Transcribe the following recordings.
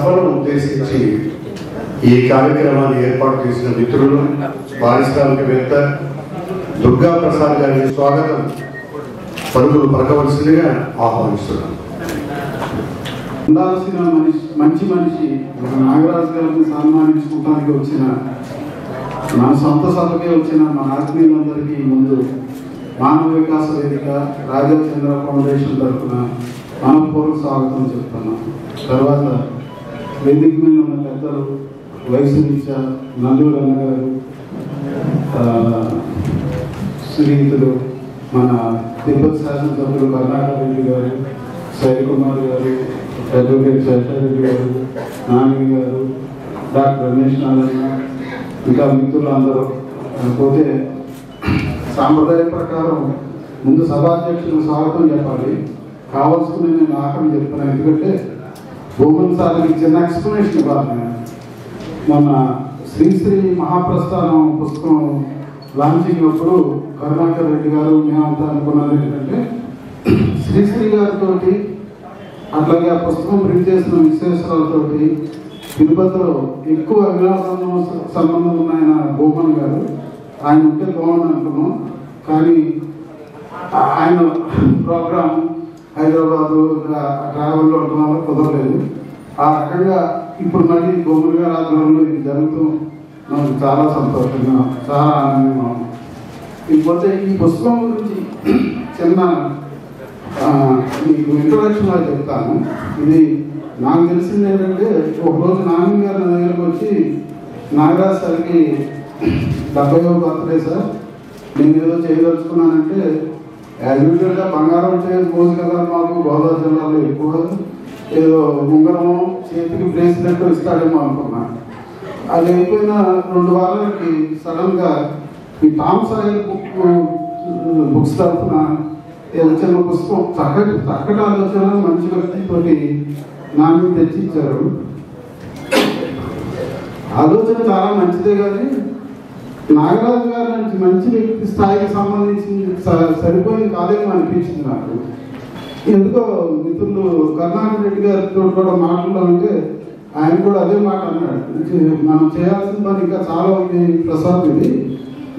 సభను ఉద్దేశించి ఈ కార్యక్రమాన్ని ఏర్పాటు చేసిన మిత్రులు పారిశ్రామికవేత్త దుర్గా ప్రసాద్ గారికి స్వాగతం పలుకులు పలకవలసిందిగా ఆహ్వానిస్తున్నాను. ఉండాల్సిన మంచి మనిషి నాగరాజు గారిని సన్మానించుకోవడానికి వచ్చిన మన సొంత సభకే వచ్చిన మన ఆత్మీయులందరికీ ముందు మానవ వికాస వేదిక రాజచంద్ర ఫౌండేషన్ తరఫున మనపూర్వక స్వాగతం చెప్తున్నాం. తర్వాత వేదిక మీద ఉన్న పెద్దలు వయసు రీత్యా నల్లూరు అన్నగారు, శ్రీయుతులు మన తిరుపతి శాసనసభ్యులు కర్ణాటక రెడ్డి గారు, శైలకుమార్ గారు, అడ్వకేట్ శేషారెడ్డి గారు, నాని గారు, డాక్టర్ రమేష్ నారాయణ, ఇంకా మిత్రులు అందరూ. పోతే సాంప్రదాయ ప్రకారం ముందు సభాధ్యక్షులు స్వాగతం చెప్పాలి. కావాల్సుకుని నేను ఆఖరి చెప్తున్నాను, ఎందుకంటే భూమన్ సార్కి చిన్న ఎక్స్ప్లెనేషన్ ఇవ్వాలి. మొన్న శ్రీశ్రీ మహాప్రస్థానం పుస్తకం లాంచింగ్ అప్పుడు కరుణాకర్ రెడ్డి గారు మేమంతా అనుకున్నది ఏంటంటే శ్రీశ్రీ గారితో అట్లాగే ఆ పుస్తకం ప్రింట్ చేసిన విశ్వేశ్వరాలతో తిరుపతిలో ఎక్కువ వినోదం సంబంధం ఉన్న ఆయన భూమన్ గారు, ఆయన ఉంటే బాగుంది అనుకున్నాం. కానీ ఆయన ప్రోగ్రాం హైదరాబాదు ట్రావెల్లో ఉండడం వల్ల కుదరలేదు. ఆ రకంగా ఇప్పుడు మళ్ళీ భూమన్ గారి ఆధ్వర్యంలో ఇది జరుగుతూ నాకు చాలా సంతోషంగా, చాలా ఆనందంగా ఉంది. ఇకపోతే ఈ పుస్తకం గురించి చిన్న మీకు ఇంట్రొడక్షన్ లాగా చెప్తాను. ఇది నాకు తెలిసింది ఏంటంటే, ఒకరోజు నాని గారు నా దగ్గరకు వచ్చి, నాగరాజ్ సార్కి 70వ బర్త్డే సార్, నేను ఏదో చేయదలుచుకున్నానంటే, యాక్చువల్గా బంగారం రోజు కదా మాకు గోదావరి జిల్లాలో ఎక్కువ, ఏదో ఉంగరము చేతికి బ్రేస్లెట్ ఇస్తాడేమో అనుకున్నాను. అది అయిపోయిన 2 వారాలకి సడన్గా ఈ టామ్ సాయిల్ బుక్స్ తరఫున చిన్న పుస్తకం చక్కటి ఆలోచన మంచి వ్యక్తితోటి నాన్న తెచ్చిచ్చారు. ఆలోచన చాలా మంచిదే, కానీ నాగరాజు గారి నుంచి మంచి వ్యక్తి స్థాయికి సంబంధించి సరిపోయింది కాదేమో అనిపించింది నాకు. ఎందుకో మిత్రులు కర్ణాకర్ రెడ్డి గారితో కూడా మాట్లాడాలంటే ఆయన కూడా అదే మాట అన్నాడు, మనం చేయాల్సిన పని ఇంకా చాలా ఉంది ప్రసాద్, ఇది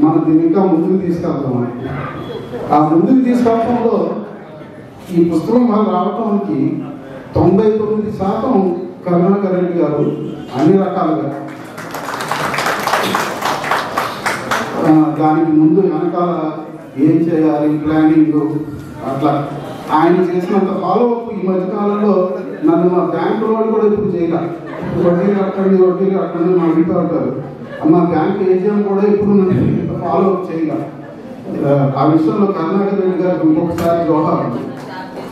మనం దీన్ని ఇంకా ముందుకు తీసుకెళ్తామని. ఆ ముందుకు తీసుకెళ్లడంలో ఈ పుస్తకం వాళ్ళు రావటానికి 99% కరుణాకర్ రెడ్డి గారు అన్ని రకాలుగా దానికి ముందు వెనకాల ఏం చేయాలి ప్లానింగ్ అట్లా ఆయన చేసినంత ఫాలోఅప్ ఈ మధ్యకాలంలో నన్ను మా బ్యాంకు వాళ్ళు కూడా ఇప్పుడు చేయాలి. వడ్డీ కట్టండి మా అడుగుతూ ఉంటారు. మా బ్యాంక్ ఏజెంట్ కూడా ఇప్పుడు నన్ను ఫాలోఅప్ చేయాలి. ఆ విషయంలో కరుణాకర్ రెడ్డి గారికి ఇంకొకసారి దోహాలు.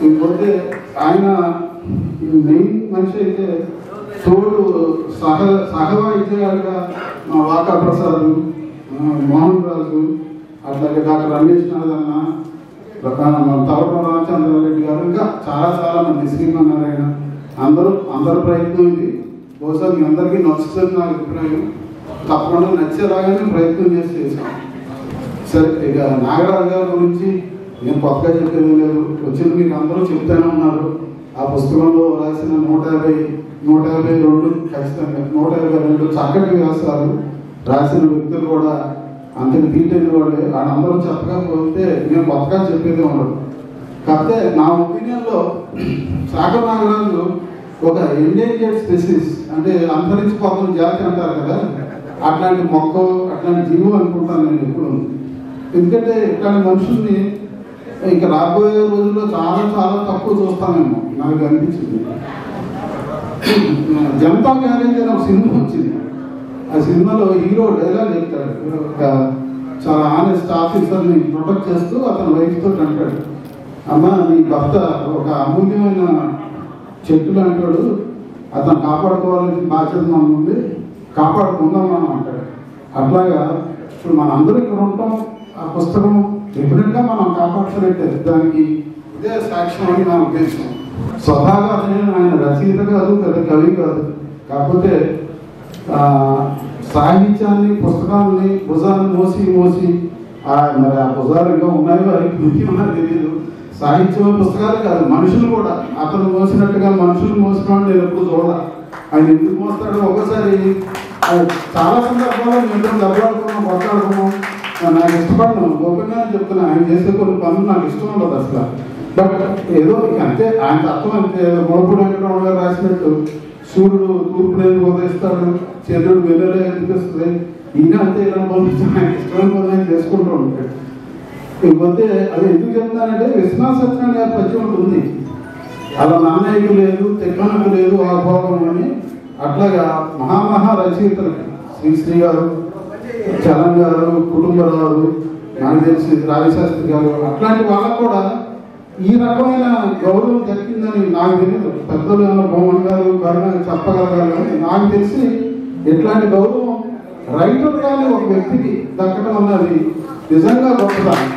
ఇంకొకటి ఆయన మెయిన్ మనిషి అయితే తోడు సహవాయిద్యాలుగా మా వాకా ప్రసాద్, మోహన్ రాజు, అట్లాగే డాక్టర్ రమేష్ నారాయణ, తవటం రామచంద్రారెడ్డి గారు, ఇంకా చాలా మంది, శ్రీమన్నారాయణ, అందరూ ప్రయత్నం ఇది. బహుశా మీ అందరికీ నచ్చుతుంది నా అభిప్రాయం. తప్పకుండా నచ్చేలాగానే ప్రయత్నం చేసాం. సరే, ఇక నాగరాజు గారి గురించి నేను కొత్తగా చెప్పేది లేదు, వచ్చింది మీకు అందరూ చెప్తూనే ఉన్నారు. ఆ పుస్తకంలో రాసిన 152 ఖచ్చితంగా 152 చక్కటి వ్యాసాలు రాసిన వ్యక్తులు కూడా అంతటి డీటెయిల్ వాళ్ళే. వాళ్ళందరూ చెప్పకపోతే నేను కొత్తగా చెప్పేది ఉండదు. కాకపోతే నా ఒపీనియన్లో సాగర్ నాగరాజు ఒక ఎండేంజర్డ్ స్పెసిస్, అంటే అంతరించిపోతున్న జాతి అంటారు కదా, అట్లాంటి మొక్క, అట్లాంటి జీవం అనుకుంటాను నేను ఎప్పుడు. ఎందుకంటే ఇట్లాంటి మనుషుల్ని ఇక రాబోయే రోజుల్లో చాలా తక్కువ చూస్తానేమో నాకు అనిపించింది. జనతా గ్యారేజ్ అనే ఒక సినిమా వచ్చింది. ఆ సినిమాలో హీరో డైలాగ్ చెప్తాడు, ఒక చాలా ఆనెస్ట్ ఆఫీసర్ని ప్రొటెక్ట్ చేస్తూ అతని వైఫ్తో అంటాడు, అమ్మ నీ భర్త ఒక అమూల్యమైన చెట్టు అంటాడు, అతను కాపాడుకోవాలని బాధ్యత మనం ఉంది, కాపాడుకుందాం మనం అంటాడు. అట్లాగా ఇప్పుడు మనందరూ ఇక్కడ ఉంటాం. ఆ పుస్తకం డెఫినెట్గా మనం కాపాడుతున్నట్టే, దానికి ఇదే సాక్ష్యం అని నా ఉద్దేశం. స్వతహాగా ఆయన రచయిత కాదు, పెద్ద కవి కాదు, కాకపోతే సాహిత్యాన్ని, పుస్తకాలని భుజాన్ని మోసి మరి ఆ భుజాలు ఇంకా ఉన్నాయో అది ముఖ్యమన్నా తెలియదు. సాహిత్యం పుస్తకాలు కాదు, మనుషులు కూడా అతను మోసినట్టుగా మనుషులు మోసిన నేను ఎప్పుడు చూడాలి. ఆయన ఎందుకు మోస్తాడో ఒకసారి చాలా సందర్భాల్లో మేము దెబ్బలాడుకున్నాం, కొట్లాడుకున్నాం. నాకు ఇష్టపడను, గోపంగా చెప్తున్నా. ఆయన చేసే కొన్ని పనులు నాకు ఇష్టం ఉండదు అసలు. బట్ ఏదో అంతే, ఆయన తత్వం అంతే. గోపుడు వెంకటరమణ గారు రాసినట్టు సూర్యుడు తూర్పు నేను ఉదయిస్తాడు, చంద్రుడు వెలుగులో అనిపిస్తుంది. ఈయన అంతే, ఇలా పంపిస్తాను, ఆయన ఇష్టమైన పనులు ఆయన చేసుకుంటూ ఉంటాడు. ఇకపోతే అది ఎందుకు చెప్తానంటే విశ్వనాథ సత్యనారాయణ గారి పద్యం ఒకటి ఉంది. అలా నాన్నయ్యకు లేదు, తెక్కనకు లేదు ఆ భోగం అని. అట్లాగా మహామహా రచయితలకి శ్రీశ్రీ గారు, చరణ్ గారు, కుటుంబరావు, నాకు తెలిసి రాజశాస్త్రి గారు, అట్లాంటి వాళ్ళకు కూడా ఈ రకమైన గౌరవం దక్కిందని నాకు తెలియదు. పెద్దలు భవన్ గారు చెప్పగలగాలి. నాకు తెలిసి ఇట్లాంటి గౌరవం రైటర్ కానీ ఒక వ్యక్తికి దక్కడం అన్నది నిజంగా గొప్పదాన్ని.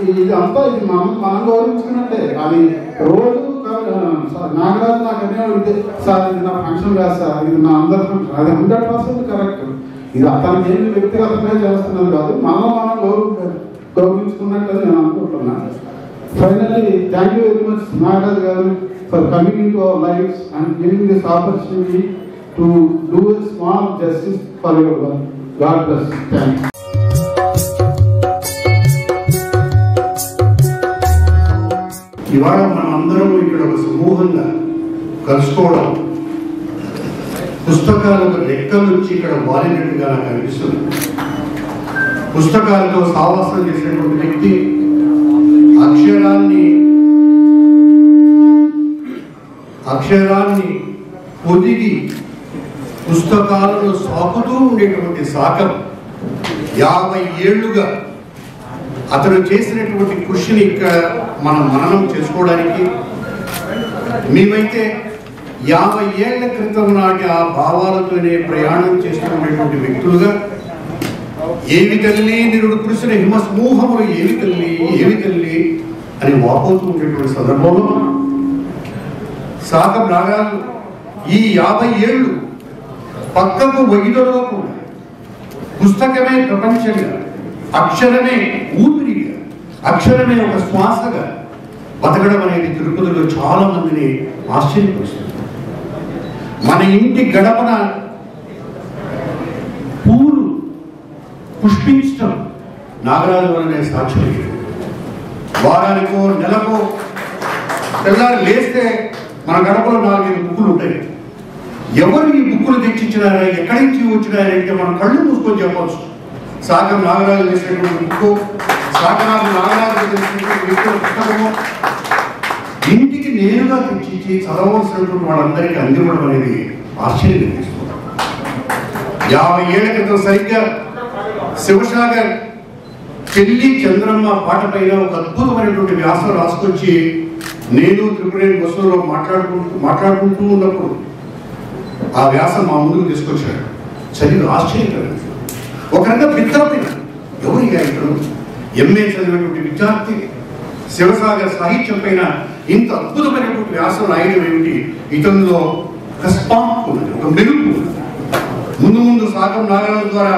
ఇది అంతా ఇది మనం గౌరవించుకున్నట్టే. అది రోజు నాగరాజు నాకు అనేవాడు, సార్ ఇది నా ఫంక్షన్ కాదు సార్, ఇది నా అందరి ఫంక్షన్. అది 100% కరెక్ట్. ఇది అతనికి ఏమి వ్యక్తిగతంగా చేస్తున్నది కాదు, మనం గౌరవించుకున్నట్టు నేను అనుకుంటున్నాను. Finally thank you very much Nagaraju garu for coming into our lives and giving this opportunity to do a small justice for your work. God bless. Thank you. ఇవాళ మనమందరం ఇక్కడ ఒక సమూహంగా కలుసుకోవడం పుస్తకాలకు రెక్కల నుంచి ఇక్కడ వాలినట్టుగా నాకు అనిపిస్తుంది. పుస్తకాలతో సావాసం చేసినటువంటి వ్యక్తి అక్షరాన్ని పొదిగి పుస్తకాలను సాకుతూ ఉండేటువంటి సాకం 50 ఏళ్లుగా అతను చేసినటువంటి కృషిని ఇక్కడ మనం మననం చేసుకోవడానికి, మేమైతే 50 ఏళ్ల క్రితం నాటి ఆ భావాలతోనే ప్రయాణం చేస్తున్నటువంటి వ్యక్తులుగా ఏవి తల్లి నిరుడు కృష్ణ హిమ సమూహములు ఏవి తల్లి అని వాపోతూ ఉండేటువంటి సందర్భంలో సాకం నాగాలు ఈ 50 ఏళ్ళు పక్కకు వైదొలగకుండా పుస్తకమే ప్రపంచంగా, అక్షరమే ఊపిరిగా, అక్షరమే ఒక శ్వాసగా బతకడం అనేది తిరుపతిలో చాలా మందిని ఆశ్చర్యపరుస్తుంది. మన ఇంటి గడపన పూలు పుష్పించడం నాగరాజు వలనే సాక్ష్యం. వారానికో నెలకో తెల్లారి లేస్తే మన గడపలో 4-5 బుక్కులు ఉంటాయి. ఎవరు ఈ బుక్కులు తెచ్చిచ్చినారా, ఎక్కడి నుంచి వచ్చినారంటే మనం కళ్ళు మూసుకొని చెప్పవచ్చు. సాగం నాగరాజు చేసినటువంటి బుక్కు, సాగనాథ నాగరాజు చేసినటువంటి వ్యక్తుల పుస్తకము ఇంటికి నేరుగా తెచ్చి చదవలసినటువంటి వాళ్ళందరికీ అందివ్వడం అనేది ఆశ్చర్యం కలిగిస్తుంది. 50 ఏళ్ల క్రితం సరిగ్గా శివసాగర్ పెళ్లి చంద్రమ్మ పాట పైన ఒక అద్భుతమైనటువంటి వ్యాసం రాసుకొచ్చి నేను త్రిపురేణి బస్సులో మాట్లాడుకుంటూ ఉన్నప్పుడు ఆ వ్యాసం మా ముందుకు తీసుకొచ్చాడు. చదివి ఆశ్చర్యకరం. ఒక రకంగా విద్యార్థి ఎవరిగా ఇతను ఎంఏ చదివినటువంటి విద్యార్థి శివసాగర్ సాహిత్యం పైన ఇంత అద్భుతమైనటువంటి వ్యాసం రాయడం ఏమిటి, ఇతనిలో ఒక స్పార్క్ ఉన్నది, ఒక మెరుపు. ముందు సాగం నాగరాజు ద్వారా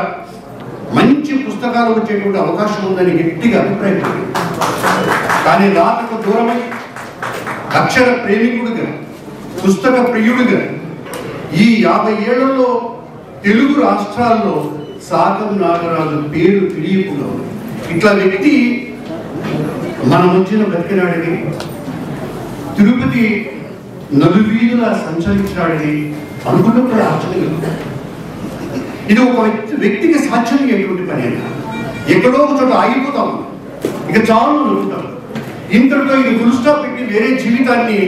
మంచి పుస్తకాలు వచ్చేటువంటి అవకాశం ఉందని గట్టిగా అభిప్రాయపడింది. కానీ రాతకు దూరమై అక్షర ప్రేమికుడిగా, పుస్తక ప్రియుడిగా ఈ 50 ఏళ్లలో తెలుగు రాష్ట్రాల్లో సాగం నాగరాజు పేరు తెలియకుండా ఇట్లా వ్యక్తి మన మధ్యన బతికినాడని, తిరుపతి నలువీధులా సంచరించినాడని అనుకున్నప్పుడు ఆశ్చర్యం. ఇది ఒక వ్యక్తికి సాధ్యమయ్యేటువంటి పని అయినా ఎక్కడో ఒక చోట ఆగిపోతాం, ఇక చాలు అనుకుంటాం. ఇంతటితో ఇది ఫుల్ స్టాప్ పెట్టి వేరే జీవితాన్ని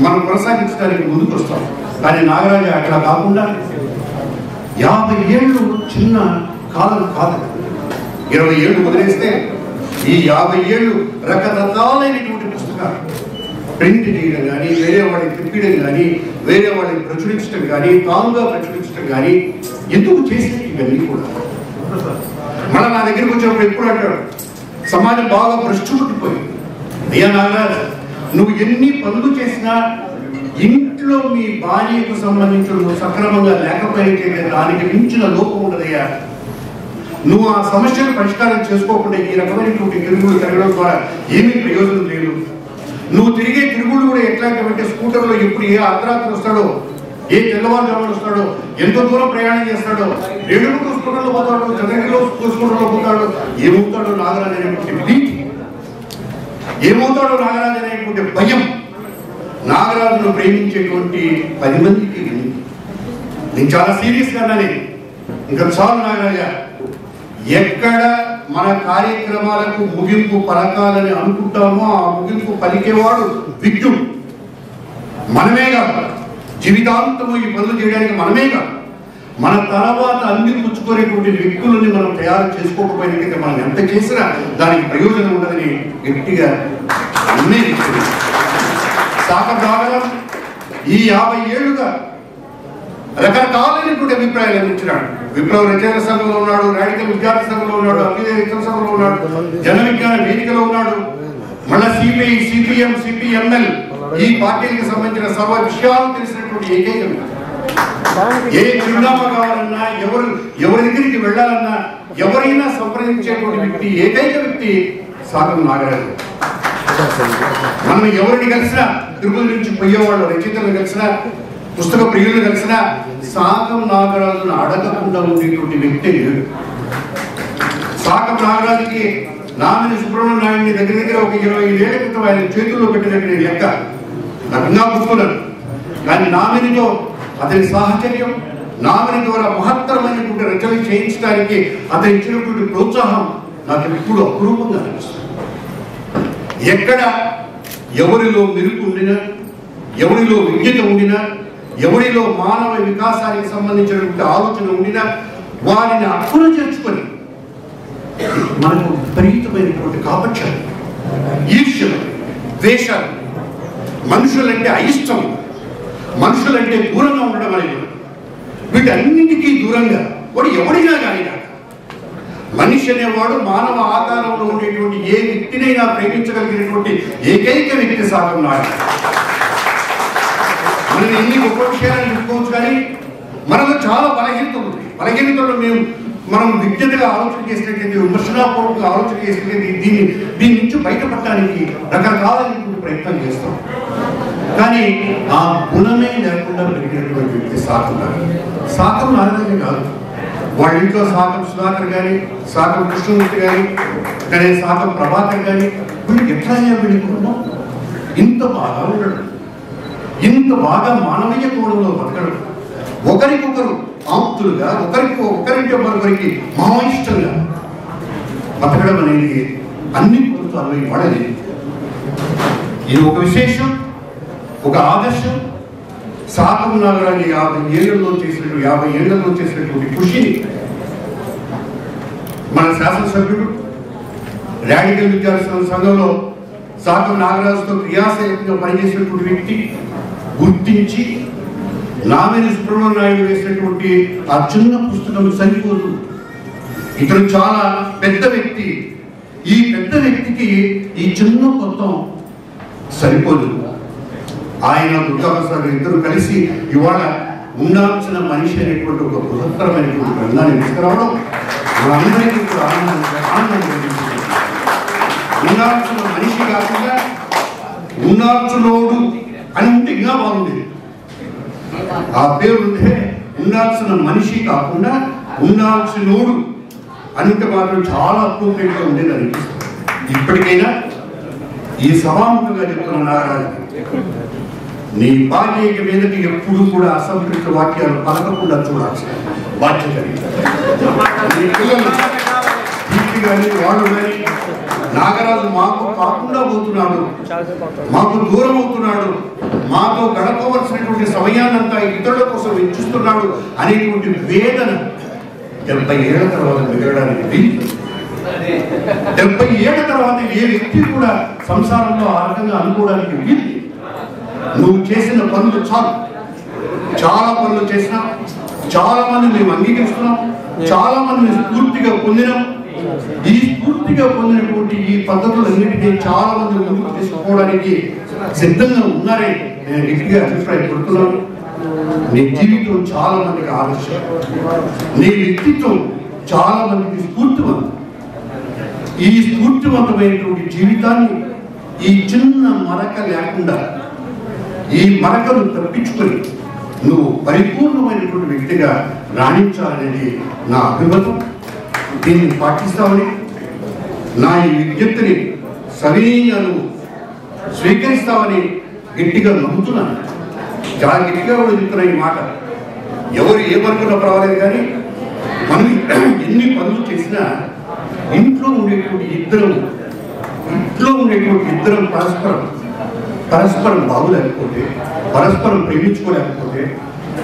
మనం కొనసాగించడానికి ముందుకు వస్తాం. కానీ నాగరాజు అట్లా కాకుండా 50 ఏళ్ళు చిన్న కాలం కాదు. 20 ఏళ్ళు వదిలేస్తే ఈ 50 ఏళ్ళు రకరకాలైనటువంటి పుస్తకాలు ప్రింట్ చేయడం కానీ, వేరే వాడిని తిప్పడం కానీ, వేరే వాడిని ప్రచురించడం కానీ, తానుగా ప్రచురించడం కానీ ఎందుకు చేస్తే ఇవన్నీ కూడా మళ్ళీ నా దగ్గరికి వచ్చినప్పుడు ఎప్పుడు అంటాడు, సమాజం బాగా భ్రష్టుపట్టిపోయింది. అయ్యా నాగరాజు, నువ్వు ఎన్ని పనులు చేసినా ఇంట్లో మీ భార్యకు సంబంధించిన సక్రమంగా లేకపోయితే దానికి మించిన లోపం ఉండదయ్యా. నువ్వు ఆ సమస్యను పరిష్కారం చేసుకోకుండా ఈ రకమైనటువంటి తిరుగులు తిరగడం ద్వారా ఏమీ ప్రయోజనం లేదు. నువ్వు తిరిగే తిరుగుళ్ళు కూడా ఎట్లాంటి స్కూటర్లో ఎప్పుడు ఏ అర్ధరాత్రి వస్తాడో, ఏ తెల్లవారుజామున వస్తాడో, ఎంత దూరం ప్రయాణం చేస్తాడో, 2 స్కూటర్లో పోతాడో, చంద్రగిరిలో స్కూటర్లో పోతాడో, ఏమవుతాడో నాగరాజు అనేటువంటి భీతి, ఏమవుతాడో నాగరాజు అనేటువంటి భయం నాగరాజును ప్రేమించేటువంటి 10 మందికి ఉంది. నేను చాలా సీరియస్గా అన్నాను. ఇంకా చాలు నాగరాజా, ఎక్కడ మన కార్యక్రమాలకు ముగింపు పలకాలని అనుకుంటామో ఆ ముగింపు పలికేవాడు విజ్ఞుడు. మనమే కాదు, జీవితాంతము ఈ పనులు చేయడానికి మనమే కాదు, మన తర్వాత అందిపుచ్చుకునేటువంటి వ్యక్తులని మనం తయారు చేసుకోకపోయినట్లయితే మనం ఎంత చేసినా దానికి ప్రయోజనం ఉండదని గట్టిగా అన్నీ సాకరాగలం ఈ 50 ఏళ్లుగా రకరకాలైనటువంటి అభిప్రాయాలు అందించినాడు. విప్లవ రచయితల సంఘంలో ఉన్నాడు, రాడికల్ విద్యార్థి సంఘంలో ఉన్నాడు, అభ్యుదయ విద్యార్థి సంఘంలో ఉన్నాడు, జన విజ్ఞాన వేదికలో ఉన్నాడు, మళ్ళా సిపిఐ, సిపిఎం, సిపిఎంఎల్ ఈ పార్టీలకు సంబంధించిన సర్వ విషయాలు తెలిసినటువంటి ఏకైక ఏ చిరునామా కావాలన్నా, ఎవరి దగ్గరికి వెళ్ళాలన్నా, ఎవరైనా సంప్రదించేటువంటి వ్యక్తి, ఏకైక వ్యక్తి సాగం నాగరాజు. మనం ఎవరిని కలిసినా, తిరుపతి నుంచి పోయేవాళ్ళు రచయితలు కలిసినా, పుస్తక ప్రియులు కలిసినా సాగం నాగరాజును అడగకుండా ఉండేటువంటి వ్యక్తి లేడు. సాగం నాగరాజుకి నామిని సుబ్రహ్మణ్య నాయుడిని దగ్గర ఒక 25 ఏళ్ల క్రితం ఆయన చేతుల్లో పెట్టినట్టు లెక్క నగ్గా గుర్తున్నాను. కానీ నామినితో అతని సాహచర్యం, నామిని ద్వారా మహత్తరమైనటువంటి రచనలు చేయించడానికి అతను ఇచ్చినటువంటి ప్రోత్సాహం నాకు ఎప్పుడు అపురూపంగా అనిపిస్తుంది. ఎక్కడ ఎవరిలో మెరుపు ఉండినా, ఎవరిలో విజ్ఞత ఉండినా, ఎవరిలో మానవ వికాసానికి సంబంధించినటువంటి ఆలోచన ఉండినా వారిని అక్కున చేర్చుకొని మనకు విపరీతమైనటువంటి కాపక్షాలు, ఈర్ష్యలు, ద్వేషాలు, మనుషులంటే అయిష్టం, మనుషులంటే దూరంగా ఉండడం అనేది వీటన్నిటికీ దూరంగా వాడు ఎవడినా కానీ మనిషి అనేవాడు మానవ ఆకారంలో ఉండేటువంటి ఏ వ్యక్తినైనా ప్రేమించగలిగినటువంటి ఏకైక వ్యక్తి సాగం నాగరాజు. మనం ఎన్ని గొప్ప విషయాలను చెప్పుకోవచ్చు, కానీ మనలో చాలా బలహీనత ఉంది. బలహీనతలో మనం విజ్ఞతగా ఆలోచన చేసినట్లయితే, విమర్శనాపూర్వకంగా ఆలోచన చేసినట్లయితే దీని నుంచి బయటపడటానికి రకరకాలైనటువంటి ప్రయత్నం చేస్తాం. కానీ ఆ గుణమే లేకుండా పెరిగినటువంటి వ్యక్తి సాగం నాగరాజు. సాగం నాగరాజే కాదు, వాళ్ళ ఇంట్లో సాగం సుధాకర్ కానీ, సాగం కృష్ణమూర్తి కానీ, సాగం ప్రభాకర్ కానీ, వీళ్ళకి ఎట్లా వీడి కుటుంబం ఇంత బాగా ఉండడం, ఇంత బాగా మానవీయ కోణంలో బతకడం, ఒకరికొకరు ఆప్తులుగా, ఒకరింటే మరొకరికి మహోయిష్టంగా బతకడం అనేది అన్ని ప్రభుత్వాలు వాడలేదు. ఇది ఒక విశేషం, ఒక ఆదర్శం. సాగం నాగరాజు 50 ఏళ్లలో చేసినటువంటి కృషిని మన శాసనసభ్యుడు, రాడికల్ విద్యార్థి సంఘంలో సాగం నాగరాజుతో క్రియాశీలకంగా పనిచేసినటువంటి వ్యక్తి గుర్తించి నామిని సుబ్రహ్మణ్య నాయుడు వేసినటువంటి ఆ చిన్న పుస్తకం సరిపోదు, ఇతను చాలా పెద్ద వ్యక్తి, ఈ పెద్ద వ్యక్తికి ఈ చిన్న మొత్తం సరిపోదు. ఆయన దుర్గాప్రసాద్ ఇద్దరు కలిసి ఇవాళ ఉండాల్సిన మనిషి అనేటువంటి ఒక బృహత్తరమైనటువంటి గ్రంథాన్ని తీసుకురావడం మనందరికీ కూడా ఆనందం కలిగించింది. ఉండాల్సిన మనిషి కాకుండా ఉండాల్సినోడు అని ఉంటే ఇంకా బాగుండేది. ఆ పేరు ఉంటే ఉండాల్సిన మనిషి కాకుండా ఉండాల్సినోడు అని ఉంటే మాత్రం చాలా అప్రోప్రియేట్గా ఉండేది అనిపిస్తుంది. ఇప్పటికైనా ఈ సభాముఖంగా చెప్తున్న నాగరాజు, నీ బాధ్యత మీదకి ఎప్పుడు కూడా అసంతృప్త వాక్యాలు పలకకుండా చూడాల్సిన బాధ్యత. నీ పిల్లలు కానీ వాళ్ళు కానీ నాగరాజు మాకు కాకుండా పోతున్నాడు, మాకు దూరం అవుతున్నాడు, మాతో గడపవలసినటువంటి సమయాన్నంతా ఇతరుల కోసం వెచ్చిస్తున్నాడు అనేటువంటి వేదన 70 ఏళ్ల తర్వాత మిగలడానికి వీలు. 70 ఏళ్ల తర్వాత ఏ వ్యక్తి కూడా సంసారంలో ఆ రకంగా అనుకోవడానికి వీలు. నువ్వు చేసిన పనులు చాలా పనులు చేసినా, చాలా మంది మేము అంగీకరిస్తున్నాం, చాలా మందిని స్ఫూర్తిగా పొందినాం. ఈ స్ఫూర్తిగా పొందినటువంటి ఈ పద్ధతులన్నిటికీ చాలా మంది ముందుకు తీసుకోవడానికి సిద్ధంగా ఉన్నారని నేను గట్టిగా అభిప్రాయపడుతున్నాను. నీ జీవితం చాలా మందికి ఆదర్శం, నీ వ్యక్తిత్వం చాలా మందికి స్ఫూర్తివంతం. ఈ స్ఫూర్తివంతమైనటువంటి జీవితాన్ని ఈ చిన్న మరక లేకుండా ఈ మరకను తప్పించుకొని నువ్వు పరిపూర్ణమైనటువంటి వ్యక్తిగా రాణించాలనేది నా అభిమతం. దీన్ని పాటిస్తామని నా ఈ విజ్ఞప్తిని సవినీయంగా నువ్వు స్వీకరిస్తామని గట్టిగా నమ్ముతున్నాను. చాలా గట్టిగా కూడా చెప్తున్నా ఈ మాట. ఎవరు ఏమనుకున్నా పర్వాలేదు, కానీ మనం ఎన్ని పనులు చేసినా ఇంట్లో ఉండేటువంటి ఇద్దరం పరస్పరం బాగులేకపోతే, పరస్పరం ప్రేమించుకోలేకపోతే,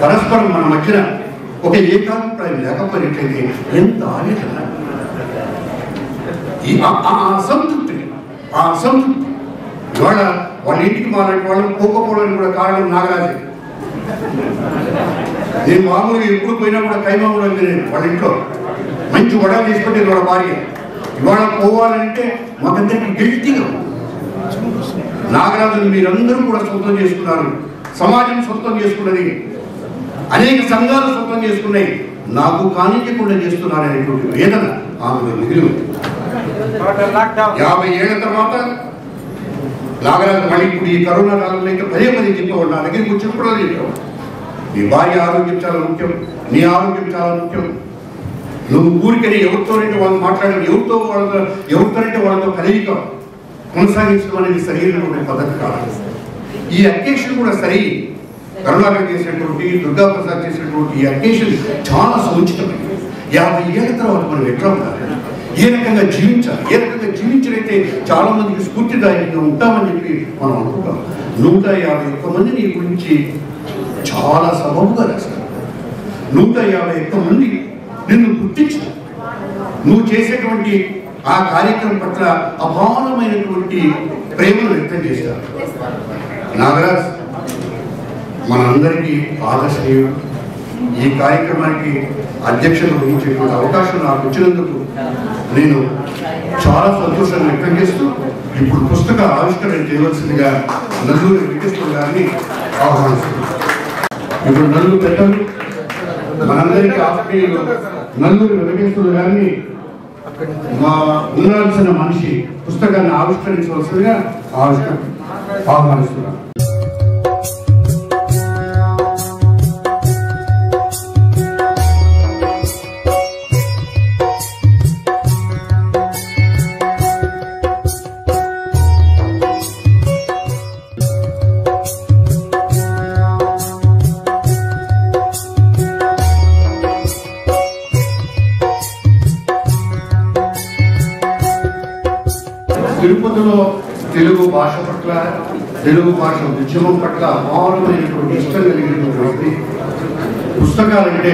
పరస్పరం మన మధ్యన ఒక ఏకాభిప్రాయం లేకపోయినట్లయితే ఎంత ఆవేదన, అసంతృప్తి ఇవాళ వాళ్ళ ఇంటికి మాలాంటి వాళ్ళని పోకపోవడానికి కూడా కారణం నాగరాజే. నేను మామూలుగా ఎప్పుడు పోయినా కూడా కైమామూలు తినేది వాళ్ళ ఇంట్లో. మంచి వడలు తీసుకుంటే వాళ్ళ భార్య. ఇవాళ పోవాలంటే మాకందరికి గిల్టీగా. నాగరాజుని మీరందరూ కూడా సొంతం చేసుకున్నారు, సమాజం సొంతం చేసుకున్నది, అనేక సంఘాలు సొంతం చేసుకున్నాయి, నాకు కానివ్వకుండా చేస్తున్నారు అనేటువంటి వేదన ఆమెలో మిగిలి. 50 ఏళ్ల తర్వాత నాగరాజు మళ్ళీ ఇప్పుడు ఈ కరోనా కాలంలో అయితే పదే చెప్పేవాడు. నా దగ్గరికి వచ్చినప్పుడు చెప్పావు, నీ భార్య ఆరోగ్యం చాలా ముఖ్యం, నీ ఆరోగ్యం చాలా ముఖ్యం. నువ్వు ఊరికని ఎవరితోనంటే వాళ్ళు మాట్లాడడం, ఎవరితోనంటే వాళ్ళతో కలయిక కొనసాగించడం అనేది సరైనటువంటి పద్ధతి కాదు. ఈ అకేషన్ కూడా సరి. కరుణాకర్ చేసినటువంటి, దుర్గాప్రసాద్ చేసినటువంటి ఈ అకేషన్ చాలా సముచితమైనది. 50 ఏళ్ల తర్వాత మనం ఎట్లా ఉండాలి, ఏ రకంగా జీవించాలి, ఏ రకంగా జీవించినైతే చాలా మందికి స్ఫూర్తిదాయకంగా ఉంటామని చెప్పి మనం అనుకుంటాం. 151 మంది నీ గురించి చాలా సబబుగా రాస్తారు. 151 మంది నిన్ను గుర్తించారు. నువ్వు చేసేటువంటి ఆ కార్యక్రమం పట్ల అపారమైనటువంటి ప్రేమను వ్యక్తం చేస్తారు. నాగరాజ్ మనందరికీ ఆదర్శనీయుడు. ఈ కార్యక్రమానికి అధ్యక్షత వహించేటువంటి అవకాశం నాకు వచ్చినందుకు నేను చాలా సంతోషాన్ని వ్యక్తం చేస్తూ ఇప్పుడు పుస్తక ఆవిష్కరణ చేయవలసిందిగా నల్లూరి వెంకటేశ్వర గారిని ఆహ్వానిస్తున్నాను. ఇప్పుడు నలుగురు పెద్దలు మనందరికీ ఆత్మీయులు నల్లూరి వెంకటేశ్వర గారిని ఉండాల్సిన మనిషి పుస్తకాన్ని ఆవిష్కరించవలసిందిగా ఆహ్వానిస్తున్నాను. తిరుపతిలో తెలుగు భాష పట్ల, తెలుగు భాష ఉద్యమం పట్ల అపారమైనటువంటి ఇష్టం కలిగినటువంటి వ్యక్తి, పుస్తకాలంటే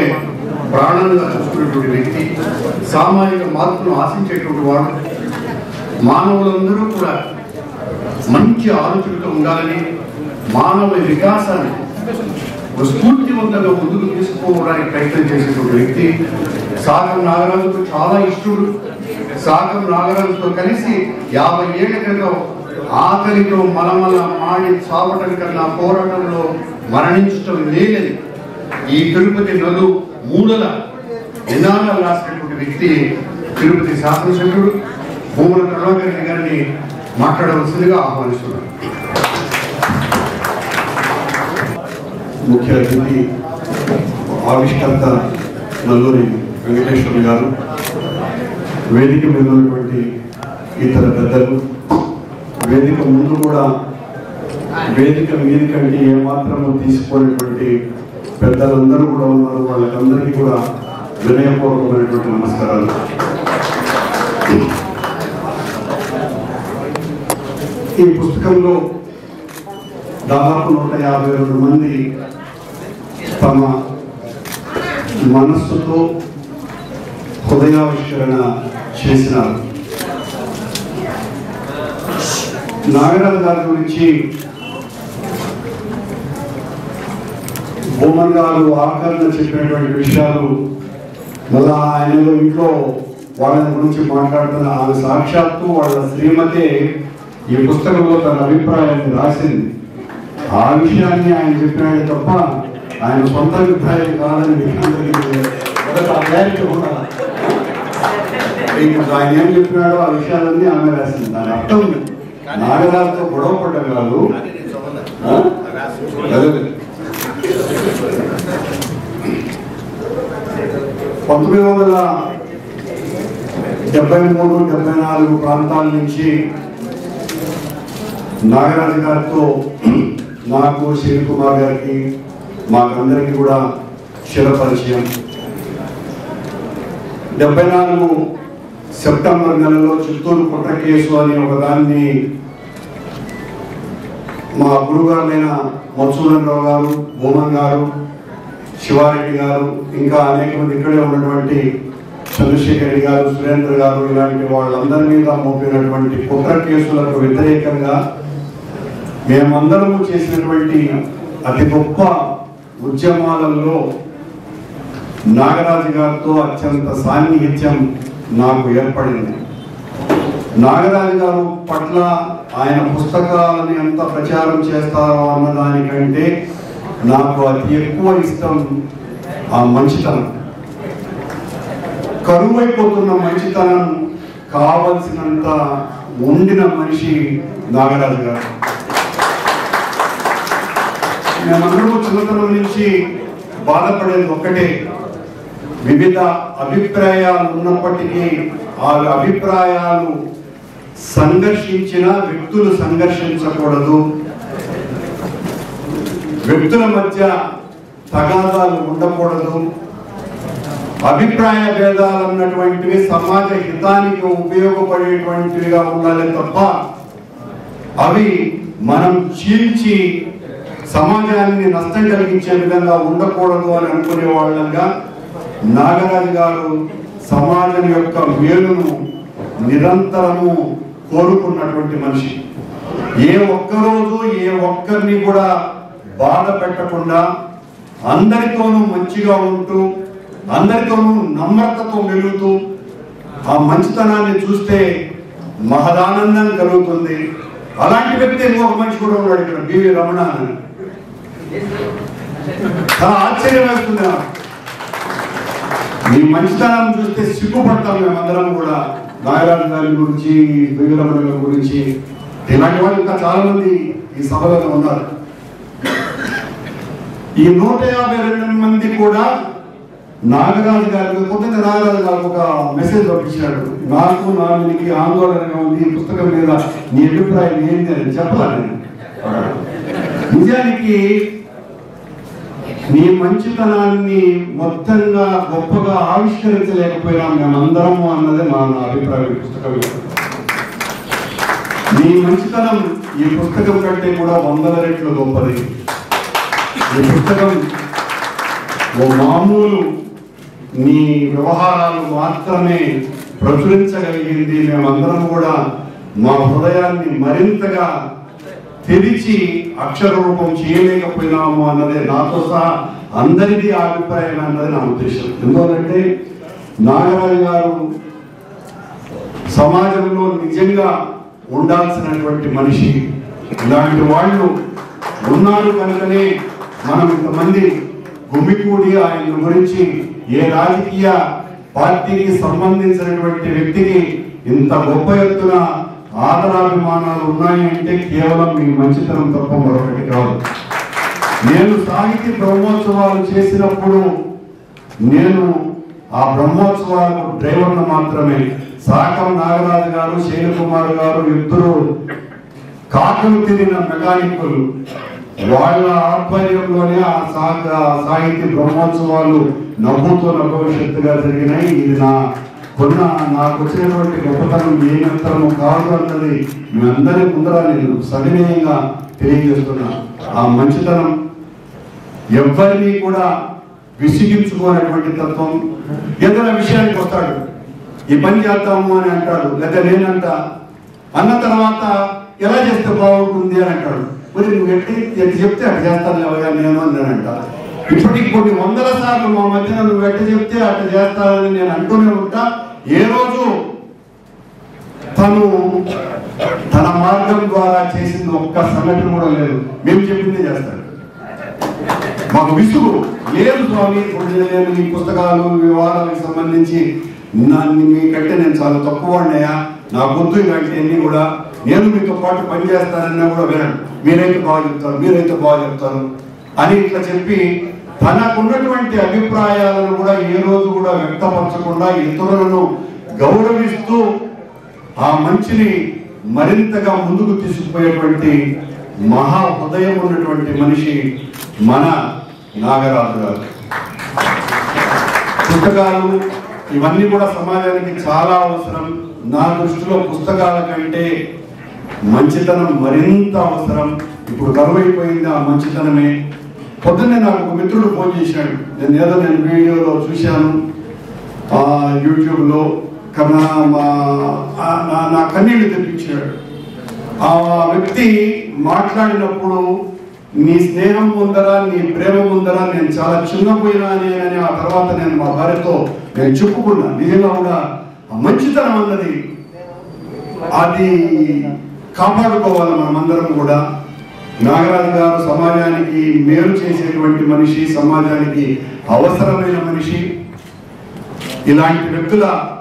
ప్రాణంగా చూసుకున్నటువంటి వ్యక్తి, సామాజిక మార్పును ఆశించేటువంటి వాడు, మానవులందరూ కూడా మంచి ఆలోచనతో ఉండాలని, మానవ వికాసాన్ని స్ఫూర్తివంతంగా ముందుకు తీసుకుపోవడానికి ప్రయత్నం చేసేటువంటి వ్యక్తి. సాగం నాగరాజుకు చాలా ఇష్టడు. సాగం నాగరాజుతో కలిసి 50 ఏళ్ల క్రితం ఆకలితో మలమల మాడి చావటం కన్నా పోరాటంలో మరణించటం లేదని ఈ తిరుపతి నలు మూడల నినాదాలు రాసినటువంటి వ్యక్తి తిరుపతి శాసనసభ్యుడు భూముల కరుణాకర్ గారిని మాట్లాడవలసిందిగా ఆహ్వానిస్తున్నారు. ముఖ్య అతిథి ఆవిష్కర్త నల్లూరి వెంకటేశ్వర గారు, వేదిక మీద ఉన్నటువంటి ఇతర పెద్దలు, వేదిక ముందు కూడా వేదిక మీద కంటే ఏమాత్రము తీసుకునేటువంటి పెద్దలందరూ కూడా ఉన్నారు. వాళ్ళకందరికీ కూడా వినయపూర్వకమైనటువంటి నమస్కారాలు. ఈ పుస్తకంలో దాదాపు 152 మంది తమ మనస్సుతో హృదయావిష్కరణ చేసినారు. నాగరాజు గారి గురించి బొమ్మన్ గారు ఆకరణ చెప్పినటువంటి విషయాలు మళ్ళా ఆయనలో ఇంట్లో వాళ్ళ గురించి మాట్లాడుతున్న ఆమె సాక్షాత్తు వాళ్ళ శ్రీమతే ఈ పుస్తకంలో తన అభిప్రాయాన్ని రాసింది. ఆ విషయాన్ని ఆయన చెప్పినాడు తప్ప ఆయన సొంత అభిప్రాయం కాదని ఆయన ఏం చెప్పినాడో ఆ విషయాలన్నీ ఆమె రాసింది. దాని అర్థం నాగరాజుతో గొడవ పడ్డం కాదు, (1973-74) ప్రాంతాల నుంచి నాగరాజు గారితో నాకు, శివ కుమార్ గారికి, మాకందరికీ కూడా చిరపరిచయం. 74 సెప్టెంబర్ నెలలో చిత్తూరు కుట్ర కేసు అని ఒక దాన్ని మా గురుగారులైన మధుసూదనరావు గారు, భూమన్ గారు, శివారెడ్డి గారు, ఇంకా అనేక మంది ఇక్కడే ఉన్నటువంటి చంద్రశేఖర్ రెడ్డి గారు, సురేంద్ర గారు, ఇలాంటి వాళ్ళందరి మీద మోపినటువంటి కుట్ర కేసులకు వ్యతిరేకంగా మేమందరము చేసినటువంటి అతి గొప్ప ఉద్యమాలలో నాగరాజు గారితో అత్యంత సాన్నిహిత్యం నాకు ఏర్పడింది. నాగరాజు గారు పట్ల ఆయన పుస్తకాలని ఎంత ప్రచారం చేస్తారో అన్నదానికంటే నాకు అతి ఎక్కువ ఇష్టం ఆ మంచితనం. కరువైపోతున్న మంచితనం కావలసినంత ఉండిన మనిషి నాగరాజు గారు. మేమందరూ చిన్నతనం నుంచి బాధపడేది ఒక్కటే, వివిధ అభిప్రాయాలు ఉన్నప్పటికీ ఆ అభిప్రాయాలు సంఘర్షించిన వ్యక్తులు సంఘర్షించకూడదు, వ్యక్తుల మధ్య తగాదాలు ఉండకూడదు, అభిప్రాయ భేదాలు అన్నటువంటివి సమాజ హితానికి ఉపయోగపడేటువంటివిగా ఉండాలి తప్ప అవి మనం చీల్చి సమాజాన్ని నష్టం కలిగించే విధంగా ఉండకూడదు అని అనుకునే వాళ్ళంగా నాగరాజు గారు సమాజం యొక్క మేలును నిరంతరము కోరుకున్నటువంటి మనిషి. ఏ ఒక్కరోజు ఏ ఒక్కరిని కూడా బాధ పెట్టకుండా అందరితోనూ మంచిగా ఉంటూ అందరితోనూ నమ్రతతో మెలుగుతూ ఆ మంచితనాన్ని చూస్తే మహదానందం కలుగుతుంది. అలాంటి వ్యక్తి ఇంకొక మనిషి కూడా ఉన్నాడు ఇక్కడ, బివి రమణ అని. చాలా ఆశ్చర్యం వేస్తుంది. మీ మంచితనాన్ని చూస్తే సిగ్గుపడతాం మేమందరం కూడా. నాగరాజు గారి గురించి, బివి రమణ గారి గురించి, ఇలాంటి వాళ్ళు ఇంకా చాలా మంది ఈ సభలో ఉన్నారు. ఈ 152 మంది కూడా నాగరాజు గారికి పొద్దున్న నాగరాజు గారికి ఒక మెసేజ్ పంపించాడు. నాకు నాలుగుకి ఆందోళనగా ఉంది, ఈ పుస్తకం మీద నీ అభిప్రాయం ఏంటి అని చెప్పాలి. నిజానికి నీ మంచితనాన్ని మొత్తంగా గొప్పగా ఆవిష్కరించలేకపోయినా మేమందరము అన్నదే నా అభిప్రాయం. పుస్తకం నీ మంచితనం ఈ పుస్తకం కంటే కూడా 100 రెట్లు గొప్పది. ఈ పుస్తకం ఓ మామూలు నీ వ్యవహారాలు మాత్రమే ప్రచురించగలిగింది. మేమందరం కూడా మా హృదయాన్ని మరింతగా తెరిచి అక్షర రూపం చేయలేకపోయినాము అన్నదే నాతో సహా అందరిది అభిప్రాయం అన్నది నా ఉద్దేశం. ఎందుకంటే నాగరాజు గారు సమాజంలో నిజంగా ఉండాల్సినటువంటి మనిషి. ఇలాంటి వాళ్ళు ఉన్నారు కనుకనే మనం ఇంతమంది గుమికూడి ఆయన గురించి ఏ రాజకీయ పార్టీకి సంబంధించినటువంటి వ్యక్తికి ఇంత గొప్ప ఎత్తున ఆదరాభిమానాలు ఉన్నాయి అంటే కేవలం మీ మంచితనం తప్ప మరొకటి కాదు. నేను సాహితీ బ్రహ్మోత్సవాలు చేసినప్పుడు నేను ఆ బ్రహ్మోత్సవాలకు డ్రైవర్లు మాత్రమే. సాకం నాగరాజు గారు, శైల కుమార్ గారు ఇద్దరు కాకులు తిరిగిన మెకానికులు. వాళ్ళ ఆధ్వర్యంలోనే ఆ సాహితీ బ్రహ్మోత్సవాలు నవ్వుతో భవిష్యత్తుగా జరిగినాయి. ఇది నాకు వచ్చినటువంటి గొప్పతనం ఏమంతరము కాదు అన్నది మీ అందరి ముందర నేను సవినయంగా తెలియజేస్తున్నా. ఆ మంచితనం ఎవరిని కూడా విసిగించుకోనటువంటి తత్వం. ఏదైనా విషయానికి వస్తాడు, ఈ పని చేద్దాము అని అంటాడు, లేదా నేనంట అన్న తర్వాత ఎలా చేస్తే బాగుంటుంది అని అంటాడు. మరి నువ్వు ఎట్టి చెప్తే అటు చేస్తాను లేవగా నేను అన్నానంట. ఇప్పటికి కొన్ని 100 సార్లు మా మధ్యన నువ్వు ఎట్ట చెప్తే అట్ట చేస్తానని నేను అంటూనే ఉంటా. ఏ రోజు తను తన మార్గం ద్వారా చేసింది ఒక్క సంఘటన కూడా లేదు. మేము చెప్పిందే చేస్తాడు. మాకు విసుగు లేదు స్వామి, నేను ఈ పుస్తకాలు వివరాలకు సంబంధించి మీకంటే నేను చాలా తక్కువ అన్నయ్యా, నా గొంతు ఇలాంటివన్నీ కూడా నేను మీతో పాటు పనిచేస్తానన్నా కూడా వినడు. మీరైతే బాగా చెప్తారు, మీరైతే బాగా చెప్తారు అని ఇట్లా చెప్పి తనకున్నటువంటి అభిప్రాయాలను కూడా ఏ రోజు కూడా వ్యక్తపరచకుండా ఇతరులను గౌరవిస్తూ ఆ మంచిని మరింతగా ముందుకు తీసుకుపోయేటువంటి మహా హృదయం ఉన్నటువంటి మనిషి మన నాగరాజు గారు. పుస్తకాలు ఇవన్నీ కూడా సమాజానికి చాలా అవసరం. నా దృష్టిలో పుస్తకాల కంటే మంచితనం మరింత అవసరం. ఇప్పుడు కరువైపోయింది ఆ మంచితనమే. పొద్దున్నే నాకు ఒక మిత్రుడు ఫోన్ చేశాడు. నేను వీడియోలో చూశాను, యూట్యూబ్లో. కన్నా నా కన్నీళ్లు తెప్పించాడు. ఆ వ్యక్తి మాట్లాడినప్పుడు నీ స్నేహం ఉందరా, నీ ప్రేమ ఉందరా, నేను చాలా చిన్నపోయినా అని ఆ తర్వాత నేను మా భార్యతో నేను చెప్పుకున్నా. నిజంగా కూడా మంచితనం అన్నది అది కాపాడుకోవాలి మనమందరం కూడా. నాగరాజు గారు సమాజానికి మేలు చేసేటువంటి మనిషి, సమాజానికి అవసరమైన మనిషి. ఇలాంటి వ్యక్తులకు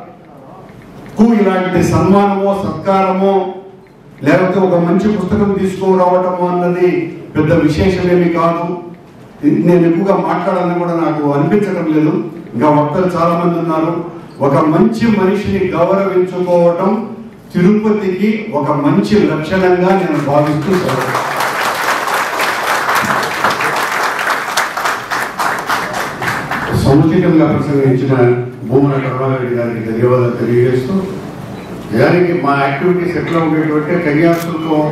ఇలాంటి సన్మానమో సత్కారమో లేకపోతే ఒక మంచి పుస్తకం తీసుకురావటము అన్నది పెద్ద విశేషమేమి కాదు. నేను ఎక్కువగా మాట్లాడాలని కూడా నాకు అనిపించడం లేదు. ఇంకా వక్తలు చాలా మంది ఉన్నారు. ఒక మంచి మనిషిని గౌరవించుకోవటం తిరుపతికి ఒక మంచి లక్షణంగా నేను భావిస్తూ సముచితంగా ప్రసంగించిన భూమన కరుణారెడ్డి గారికి ధన్యవాదాలు తెలియజేస్తూ, నిజానికి మా యాక్టివిటీస్ ఎట్లా ఉండేటువంటి కన్యాశుల్కం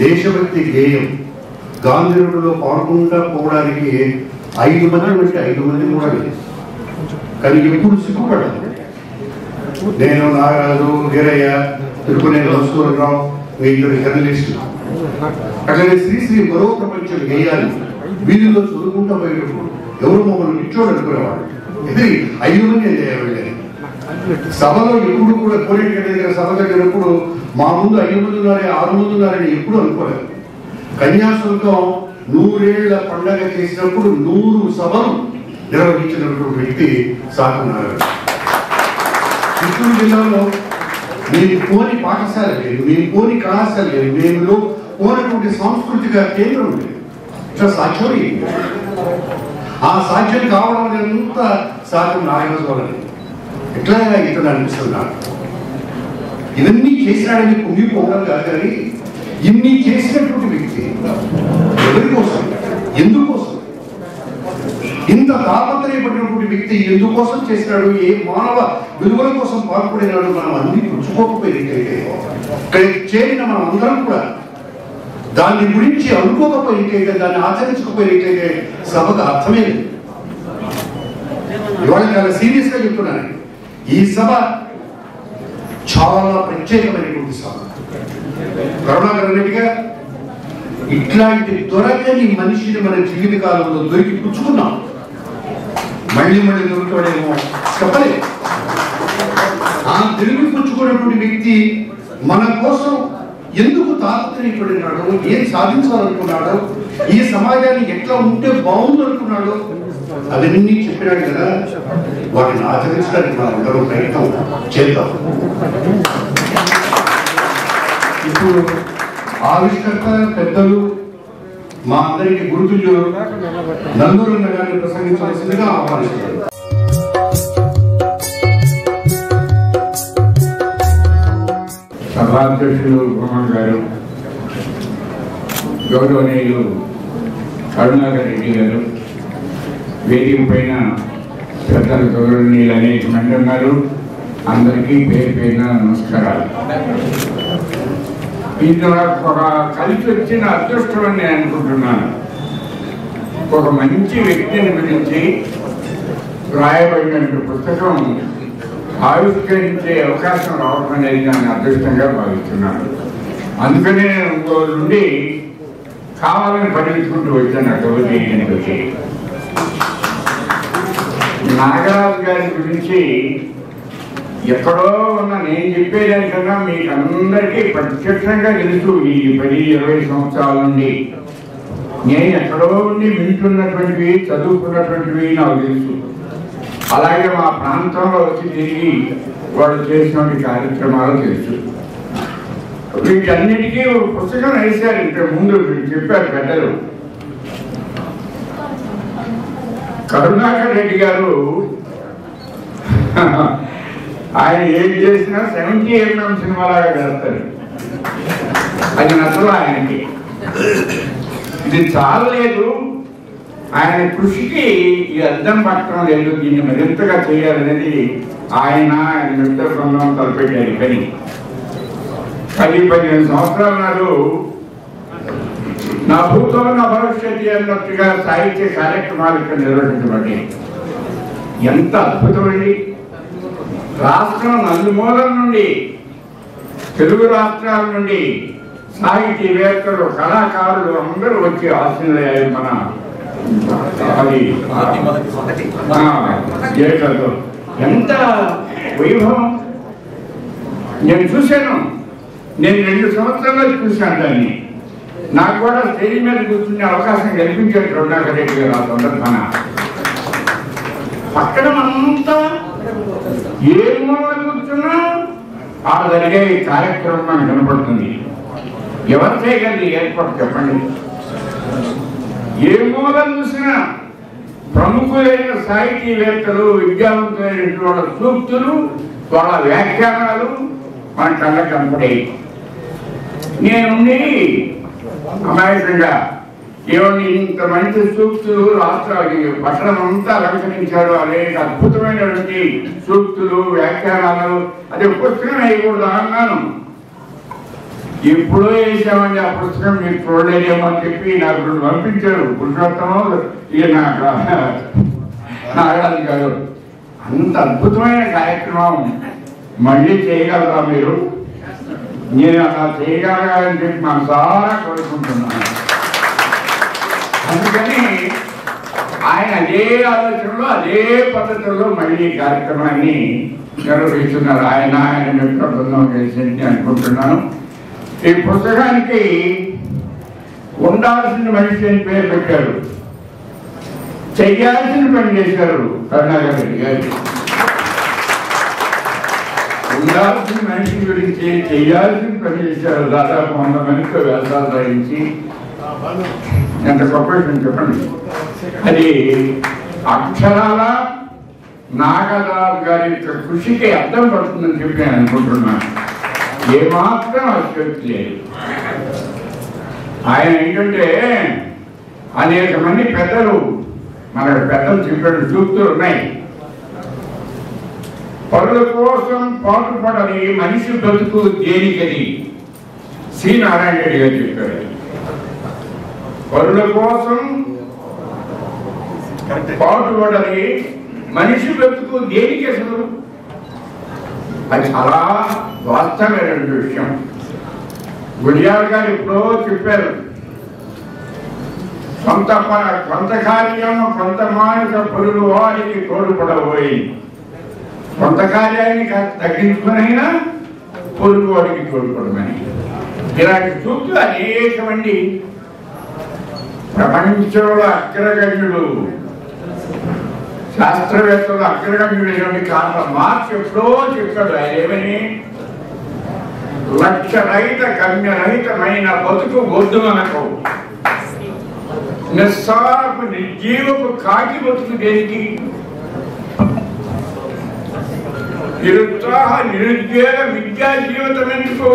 దేశభక్తి గేయం గాంధీలో పాల్గొంటా పోవడానికి 5 మంది పెట్టి 5 మంది కూడా లేదు. కానీ ఎప్పుడు సిగ్గుపడదు. నేను, నాగరాజు, వీరయ్య, తిరుపతి వసూరావు, ఇద్దరు జర్నలిస్టులు. అట్లనే శ్రీశ్రీ మరో ప్రపంచం గేయాలు వీధిలో చదువుకుంటా పోయేటప్పుడు ఎవరు మమ్మల్ని నిచ్చోడు అనుకునేవాడు. ఇది 5 మంది వెళ్ళేది. సభలో ఎప్పుడు కూడా కోరేటి దగ్గర సభ జరిగినప్పుడు మా ముందు 5 మంది ఉన్నారే, 6 మంది ఉన్నారని ఎప్పుడు అనుకోలేదు. కన్యాశుల్కం 100 ఏళ్ల పండగ చేసినప్పుడు 100 సభలు నిర్వహించినటువంటి వ్యక్తి సాకున్నారు. చిత్తూరు జిల్లాలో మేము పోని పాఠశాల లేదు, మేము పోని కళాశాల లేదు, మేము పోనటువంటి సాంస్కృతిక కేంద్రం లేదు. ఇట్లా సాధ్యం. ఆ సాధ్యం కావడం ఎంత సాధ్యం నాగరాజు ఎట్లా ఇతను అనిపిస్తున్నాడు. ఇవన్నీ చేసినాడని కుంగిపోవడం కాదు, కానీ ఇన్ని చేసినటువంటి వ్యక్తి ఎవరి కోసం, ఎందుకోసం, ఇంత తాపత్రయపడినటువంటి వ్యక్తి ఎందుకోసం చేసినాడు, ఏ మానవ విలువల కోసం పాల్పడినాడు, మనం అన్ని పుచ్చుకోకపోయినట్లయితే, ఇక్కడ చేరిన మనం అందరం కూడా దాని గురించి అనుకోకపోయినట్లయితే, దాన్ని ఆచరించకపోయినట్లయితే సభకు అర్థమే లేదు. ఇవాళ చాలా సీరియస్ గా చెప్తున్నాను. ఈ సభ చాలా ప్రత్యేకమైనటువంటి సభ. కరుణాకర్ రెడ్డిగా ఇట్లాంటి దొరకని మనిషిని మన జీవిత కాలంలో దొరికి పుచ్చుకున్నాం. మళ్ళీ దొరుకుతాడేమో చెప్పలేదు. ఆ తిరిగి పుచ్చుకున్నటువంటి వ్యక్తి మన కోసం ఎందుకు తాపత్రయపడినాడు, ఏం సాధించాలనుకున్నాడో, ఈ సమాజాన్ని ఎట్లా ఉంటే బాగుందనుకున్నాడో అవన్నీ చెప్పినాడు కదా. వాటిని ఆచరించడానికి మనం అందరూ ప్రయత్నం చేద్దాం. ఇప్పుడు ఆవిష్కర్త పెద్దలు మా అందరికి గురుతులు నందూరు గారిని ప్రసంగించవలసిందిగా ఆహ్వానిస్తున్నారు. సభాధ్యక్షులు భూమన్ గారు, గౌరవనీయులు కరుణాకర్ రెడ్డి గారు, వేదిక పైన పెద్దలు గౌరవనీయులు అనేక మంది ఉన్నారు. అందరికీ పేరు పేరున నమస్కారాలు. ఇది ఒక కలిసి వచ్చిన అదృష్టం అని నేను అనుకుంటున్నాను. ఒక మంచి వ్యక్తిని గురించి రాయబడిన పుస్తకం ఆవిష్కరించే అవకాశం రావడం అనేది నేను అదృష్టంగా భావిస్తున్నాను. అందుకనే నేను నుండి కావాలని పరిగెత్తుకుంటూ వచ్చాను అటువంటి. నాగరాజు గారి గురించి ఎక్కడో ఉన్న నేను చెప్పేదానికన్నా మీకు అందరికీ ప్రత్యక్షంగా తెలుసు. ఈ 10-20 సంవత్సరాల నుండి నేను ఎక్కడో ఉండి వింటున్నటువంటివి, చదువుకున్నటువంటివి నాకు తెలుసు. అలాగే మా ప్రాంతంలో వచ్చి తిరిగి వాళ్ళు చేసినటువంటి కార్యక్రమాలు తెలుసు. వీటన్నిటికీ ఒక పుస్తకం వేశారు. ఇంత ముందు చెప్పారు పెద్దలు. కరుణాకర్ రెడ్డి గారు ఆయన ఏం చేసినా 70mm సినిమాలాగా చేస్తారు. అది నచ్చలు ఆయనకి. ఇది చాలలేదు, ఆయన కృషికి ఈ అర్థం పట్టడం లేదు, దీన్ని మరింతగా చేయాలనేది ఆయన మిగతా బృందం తలపెట్టారు. కానీ 10-15 సంవత్సరాల నాడు నా భూతం నా భవిష్యత్తు అన్నట్టుగా సాహిత్య కార్యక్రమాలు ఇక్కడ నిర్వహించబడి ఎంత అద్భుతమండి. రాష్ట్రం నలుమూలల నుండి, తెలుగు రాష్ట్రాల నుండి సాహితీవేత్తలు, కళాకారులు అందరూ వచ్చి ఆశీనులయ్యారు. మన ఏకతో ఎంత వైభవం నేను చూశాను. నేను 2 సంవత్సరాలు చూశాను దాన్ని. నాకు కూడా స్టేజ్ మీద కూర్చునే అవకాశం కల్పించారు కరుణాకర్ రెడ్డి గారు. ఆ సందర్భాన పక్కన మనంతా ఏ మూల కూర్చున్నా ఆ జరిగే కార్యక్రమం మనకు కనపడుతుంది. ఎవరు చేయగలరు ఏర్పాటు చెప్పండి? ఏ మూల చూసినా ప్రముఖులైన సాహితీవేత్తలు, విద్యావంతులైన వాళ్ళ సూక్తులు, వాళ్ళ వ్యాఖ్యానాలు మన కళ్ళకు కనపడేవి. నేనుండి అమాయకంగా ఏమని ఇంత మంచి సూక్తులు రాష్ట్రానికి పట్టణం అంతా అలంకరించారు. అనేక అద్భుతమైనటువంటి సూక్తులు, వ్యాఖ్యానాలు. అది పుస్తకం వేయకూడదు అన్నాను. ఎప్పుడో వేసామని ఆ పుస్తకం మీరు చూడలేదేమో అని చెప్పి నాకు పంపించారు. పురుషోత్తమం ఈయన నాగరాజు గారు. అంత అద్భుతమైన కార్యక్రమం మళ్ళీ చేయగలరా మీరు? నేను అలా చేయగలగాలని చెప్పి మనసారా కోరుకుంటున్నాను. అందుకని ఆయన అదే ఆలోచనలో, అదే పద్ధతుల్లో మళ్ళీ కార్యక్రమాన్ని నిర్వహిస్తున్నారు. ఆయన మిత్ర బృందం చేసింది అనుకుంటున్నాను. ఈ పుస్తకానికి ఉండాల్సిన మనిషి అని పేరు పెట్టారు. చెయ్యాల్సిన పని చేశారు కరుణాకర్ రెడ్డి గారు. ఉండాల్సిన మనిషి గురించి చెయ్యాల్సిన పని చేశారు. దాదాపు 100 మందితో వ్యాసాలు రాయించి ఎంత గొప్ప విషయం చెప్పండి. అది అక్షరాల నాగరాజు గారి యొక్క కృషికి అర్థం పడుతుందని చెప్పి నేను అనుకుంటున్నాను. ఏమాత్రం అశక్తి లేదు. ఆయన ఏంటంటే అనేక మంది పెద్దలు, మన పెద్దలు చెప్పిన సూక్తులు ఉన్నాయి. పరుల కోసం పాటుపడని మనిషి బ్రతుకు దేనికది సి నారాయణ రెడ్డి గారు చెప్పారు. పరుల కోసం పాటుపడని మనిషి బ్రతుకు దేనికి అసలు? అది చాలా వాస్తవమైనటువంటి విషయం. గుడియాల్ గారు ఎప్పుడో చెప్పారు, కొంత కార్యం కొంత మానక పరులు వారికి తోడుపడబోయి, కొంత కార్యాన్ని తగ్గించుకునైనా పొరుగు వాడికి తోడ్పడమని. ఇలాంటి సూక్తులు అనేకమంది. ప్రపంచంలో అగ్రగణ్యుడు, శాస్త్రవేత్తలు అగ్రగణ్యుడైనటువంటి కార్ల్ మార్క్స్ ఎప్పుడో చెప్పాడు. ఆయన ఏమని? లక్ష్యరహిత గమ్యరహితమైన బతుకు వద్దు మనకు, నిస్సారపు నిర్జీవపు కాకి బతుకు దేనికి? నిరుత్సాహ నిరుద్యోగ విద్యా జీవితం ఎందుకు?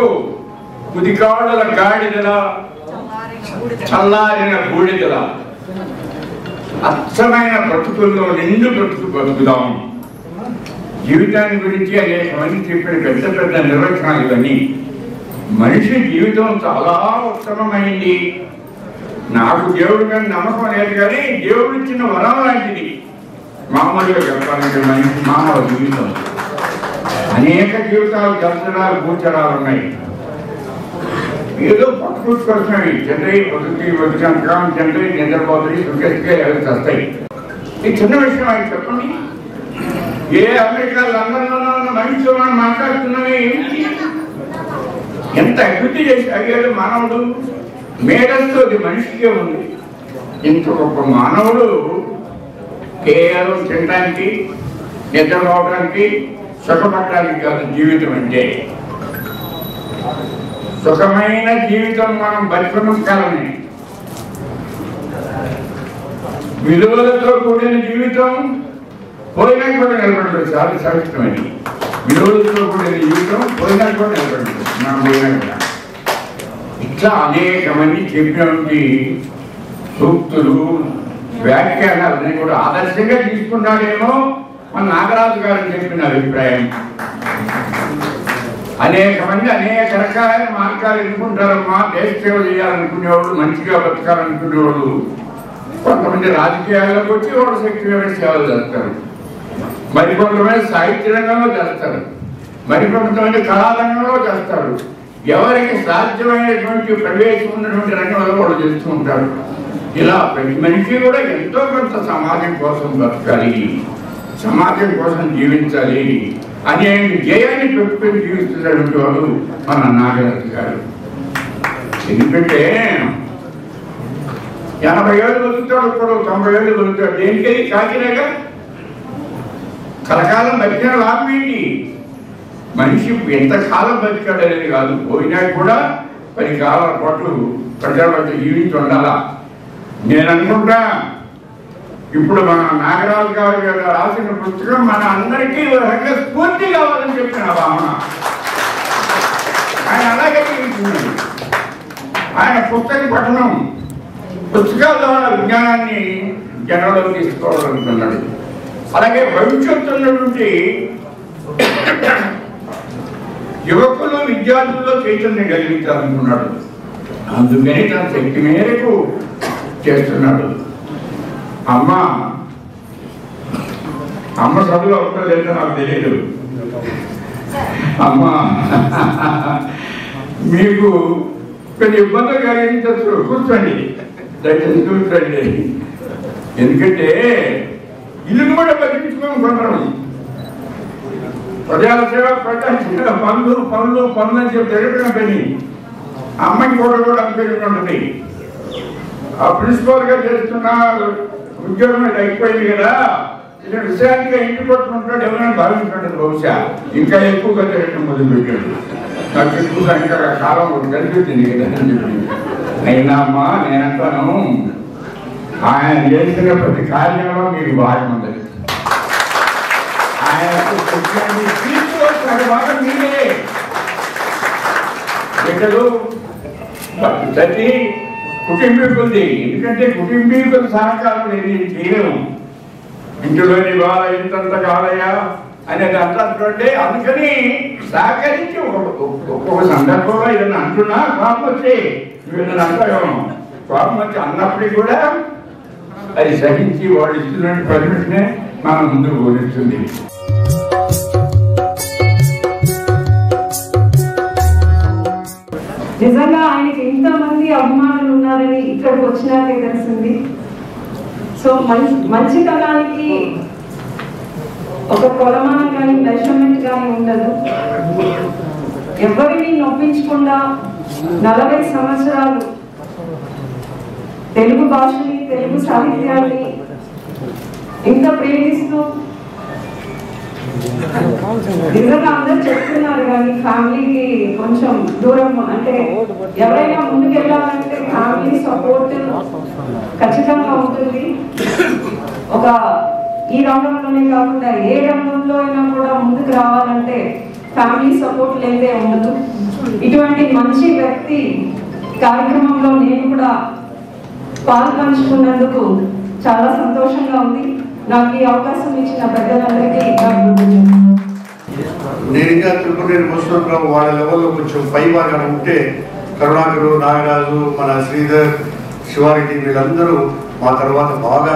కుదికాడల గాడిదల, చల్లారిన బూడిదల, అచ్చమైన బ్రతుకుల్లో నిండు బ్రతుకు బతుకుదాం. జీవితాన్ని గురించి అనేక మంది చెప్పిన పెద్ద పెద్ద నిర్వచనాలు ఇవన్నీ. మనిషి జీవితం చాలా ఉత్తమమైంది. నాకు దేవుడి మీద నమ్మకం లేదు, కానీ దేవుడు ఇచ్చిన వరం లాంటిది. మామూలుగా చెప్పాలంటే మనిషి మానవ జీవితం అనేక జీవితాలు, దర్శనాలు, గోచరాలు ఉన్నాయి. ఏదో పట్టుకొచ్చుకొచ్చినవి చంద్రయ్య బతుకంతకం, చంద్రయ్య నిద్రపోతుంది, సుఖెత్తుగా అవి వస్తాయి. ఈ చిన్న విషయం ఆయన చెప్పండి. ఏ అమెరికా లండన్లోనూ ఉన్న మనిషితో మనం మాట్లాడుతున్నవి ఎంత అభివృద్ధి చేసి అడిగాడు మానవుడు. మేధస్సు అది మనిషికే ఉంది. ఇంత గొప్ప మానవుడు కేవలం తినడానికి, నిద్రపోవడానికి, సుఖపడడానికి కాదు జీవితం అంటే. సుఖమైన జీవితం మనం బతికున్న కాలమే. విలువలతో కూడిన జీవితం పోయినా కూడా నిలబడలేదు. చాలా సవిష్టమని విలువలతో కూడిన జీవితం పోయినా కూడా నిలబడలేదు. మనం పోయినా కూడా ఇట్లా అనేక మంది చెప్పినటువంటి సూక్తులు వ్యాఖ్యానాలన్నీ కూడా ఆదర్శంగా తీసుకున్నాడేమో మన నాగరాజు గారు చెప్పిన అభిప్రాయం. అనేక మంది అనేక రకాలైన మార్గాలు ఎన్నుకుంటారమ్మా. దేశ సేవ చేయాలనుకునేవాళ్ళు, మంచిగా బతకాలనుకునేవాళ్ళు, కొంతమంది రాజకీయాల్లోకి వచ్చి వాళ్ళు శక్తిమైన సేవలు చేస్తారు, మరికొంతమంది సాహిత్య రంగంలో చేస్తారు, మరికొంతమంది కళారంగంలో చేస్తారు. ఎవరికి సాధ్యమైనటువంటి ప్రవేశం ఉన్నటువంటి రంగంలో వాళ్ళు చేస్తూ ఉంటారు. ఇలా ప్రతి మనిషి కూడా ఎంతో కొంత సమాజం కోసం బతకాలి, సమాజం కోసం జీవించాలి అనే ధ్యేయాన్ని పెట్టుకుని జీవిస్తున్నటువంటి వాడు మన నాగరాజు గారు. ఎందుకంటే 80 ఏళ్ళు బతుకుతాడు, ఇప్పుడు 90 ఏళ్ళు బతుకుతాడు. దేనికది కాకినాక కలకాలం బతికిన లాభం ఏంటి? మనిషి ఎంతకాలం బతికాడు అనేది కాదు, పోయినా కూడా 10 కాలాల పాటు ప్రజల మధ్య జీవించి ఉండాలా. నేను అనుకుంటా ఇప్పుడు మన నాగరాజు గారు రాసిన పుస్తకం మన అందరికీ రకంగా స్ఫూర్తి కావాలని చెప్పిన భావన ఆయన అలాగే జీవించున్నాడు. ఆయన పుస్తక పఠనం, పుస్తకాల ద్వారా విజ్ఞానాన్ని జనంలోకి తీసుకోవాలనుకున్నాడు. అలాగే భవిష్యత్తు ఉన్నటువంటి యువకులు విద్యార్థుల్లో చైతన్యం కలిగించాలనుకున్నాడు. అందుకని తన శక్తి మేరకు చేస్తున్నాడు. అమ్మ సభలో ఒక్కలేదో నాకు తెలియదు. అమ్మ మీకు కొన్ని ఇబ్బందులు కలిగించచ్చు, కూర్చోండి, దయచేసి కూర్చోండి. ఎందుకంటే ఇల్లును కూడా బతికించుకోని కొందరం ప్రజల సేవ, ప్రజా పనులు పనులు పనులు అని చెప్పి జరగడం పని. అమ్మకి కూడా అనుకుని ఉంటుంది. ఆ ప్రిన్సిపల్ గా చేస్తున్న ఉద్యోగం అయిపోయింది కదా, ఇలా విశాంతిగా ఇంటి పట్టుకుంటాడు ఎవరైనా భావించుకుంటాడు. బహుశా ఇంకా ఎక్కువగా తిరగడం మొదలుపెట్టాడు. నాకు ఎక్కువగా ఇంకా కాలం కనిపిస్తుంది కదా అని చెప్పి. అయినా అమ్మా నేనంటాను, ఆయన చేసిన ప్రతి కార్యంలో మీకు భాగం ఉంది. ఆయనకు భాగం మీరే బిడ్డలు ప్రతి కుటుంబీకులది. ఎందుకంటే కుటుంబీకుల సహకారం నేను చేయలేము. ఇంటిలోని బాల ఇంతంత కాలయ్యా అనేది అంటుంటే, అందుకని సహకరించి ఒక్కొక్క సందర్భంలో ఏదైనా అంటున్నా కోపం వచ్చి నువ్వు ఏదైనా అంటావేమో, కోపం వచ్చి అన్నప్పటికీ కూడా అది సహించి వాళ్ళు ఇస్తున్న పర్మిషనే మనం ముందుకు పోనిస్తుంది. నిజంగా ఆయనకి ఇంతమంది అభిమానులు ఉన్నారని ఇక్కడికి వచ్చినాకే తెలిసింది. సో మంచితనానికి ఒక కొలమానం కానీ మెజర్మెంట్ కానీ ఉండదు. ఎవరిని నొప్పించకుండా 40 సంవత్సరాలు తెలుగు భాషని, తెలుగు సాహిత్యాన్ని ఇంత ప్రేమిస్తూ, నిజంగా అందరూ చెప్తున్నారు కానీ ఫ్యామిలీకి కొంచెం దూరం, అంటే ఎవరైనా ముందుకు వెళ్ళాలంటే ఫ్యామిలీ సపోర్ట్ ఖచ్చితంగా ఉంటుంది. ఒక ఈ రంగంలోనే కాకుండా ఏ రంగంలో అయినా కూడా ముందుకు రావాలంటే ఫ్యామిలీ సపోర్ట్ లేదే ఉండదు. ఇటువంటి మంచి వ్యక్తి కార్యక్రమంలో నేను కూడా పాల్పంచుకున్నందుకు చాలా సంతోషంగా ఉంది. నాకు ఈ అవకాశం ఇచ్చిన పెద్దలందరికీ నేను ఇంకా తిరుపతి మోసరావు వాళ్ళ లెవెల్లో కొంచెం పై బాగా ఉంటే కరుణాకరు, నాగరాజు, మన శ్రీధర్, శివారెడ్డి వీళ్ళందరూ మా తర్వాత బాగా